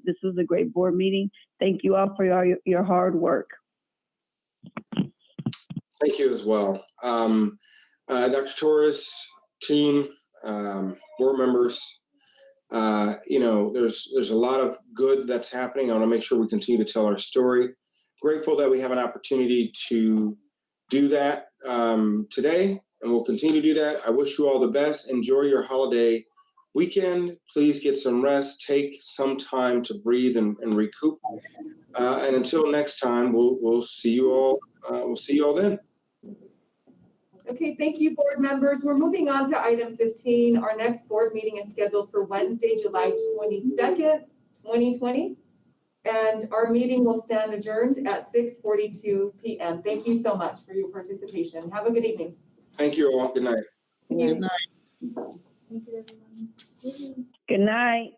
this was a great board meeting. Thank you all for your hard work. Thank you as well. Dr. Torres, team, board members, there's a lot of good that's happening. I want to make sure we continue to tell our story. Grateful that we have an opportunity to do that today, and we'll continue to do that. I wish you all the best. Enjoy your holiday weekend. Please get some rest. Take some time to breathe and recoup. And until next time, we'll see you all. We'll see you all then. Okay, thank you, board members. We're moving on to item 15. Our next board meeting is scheduled for Wednesday, July 22nd, 2020. And our meeting will stand adjourned at 6:42 p.m. Thank you so much for your participation. Have a good evening. Thank you all. Good night. Good night. Thank you, everyone. Good night.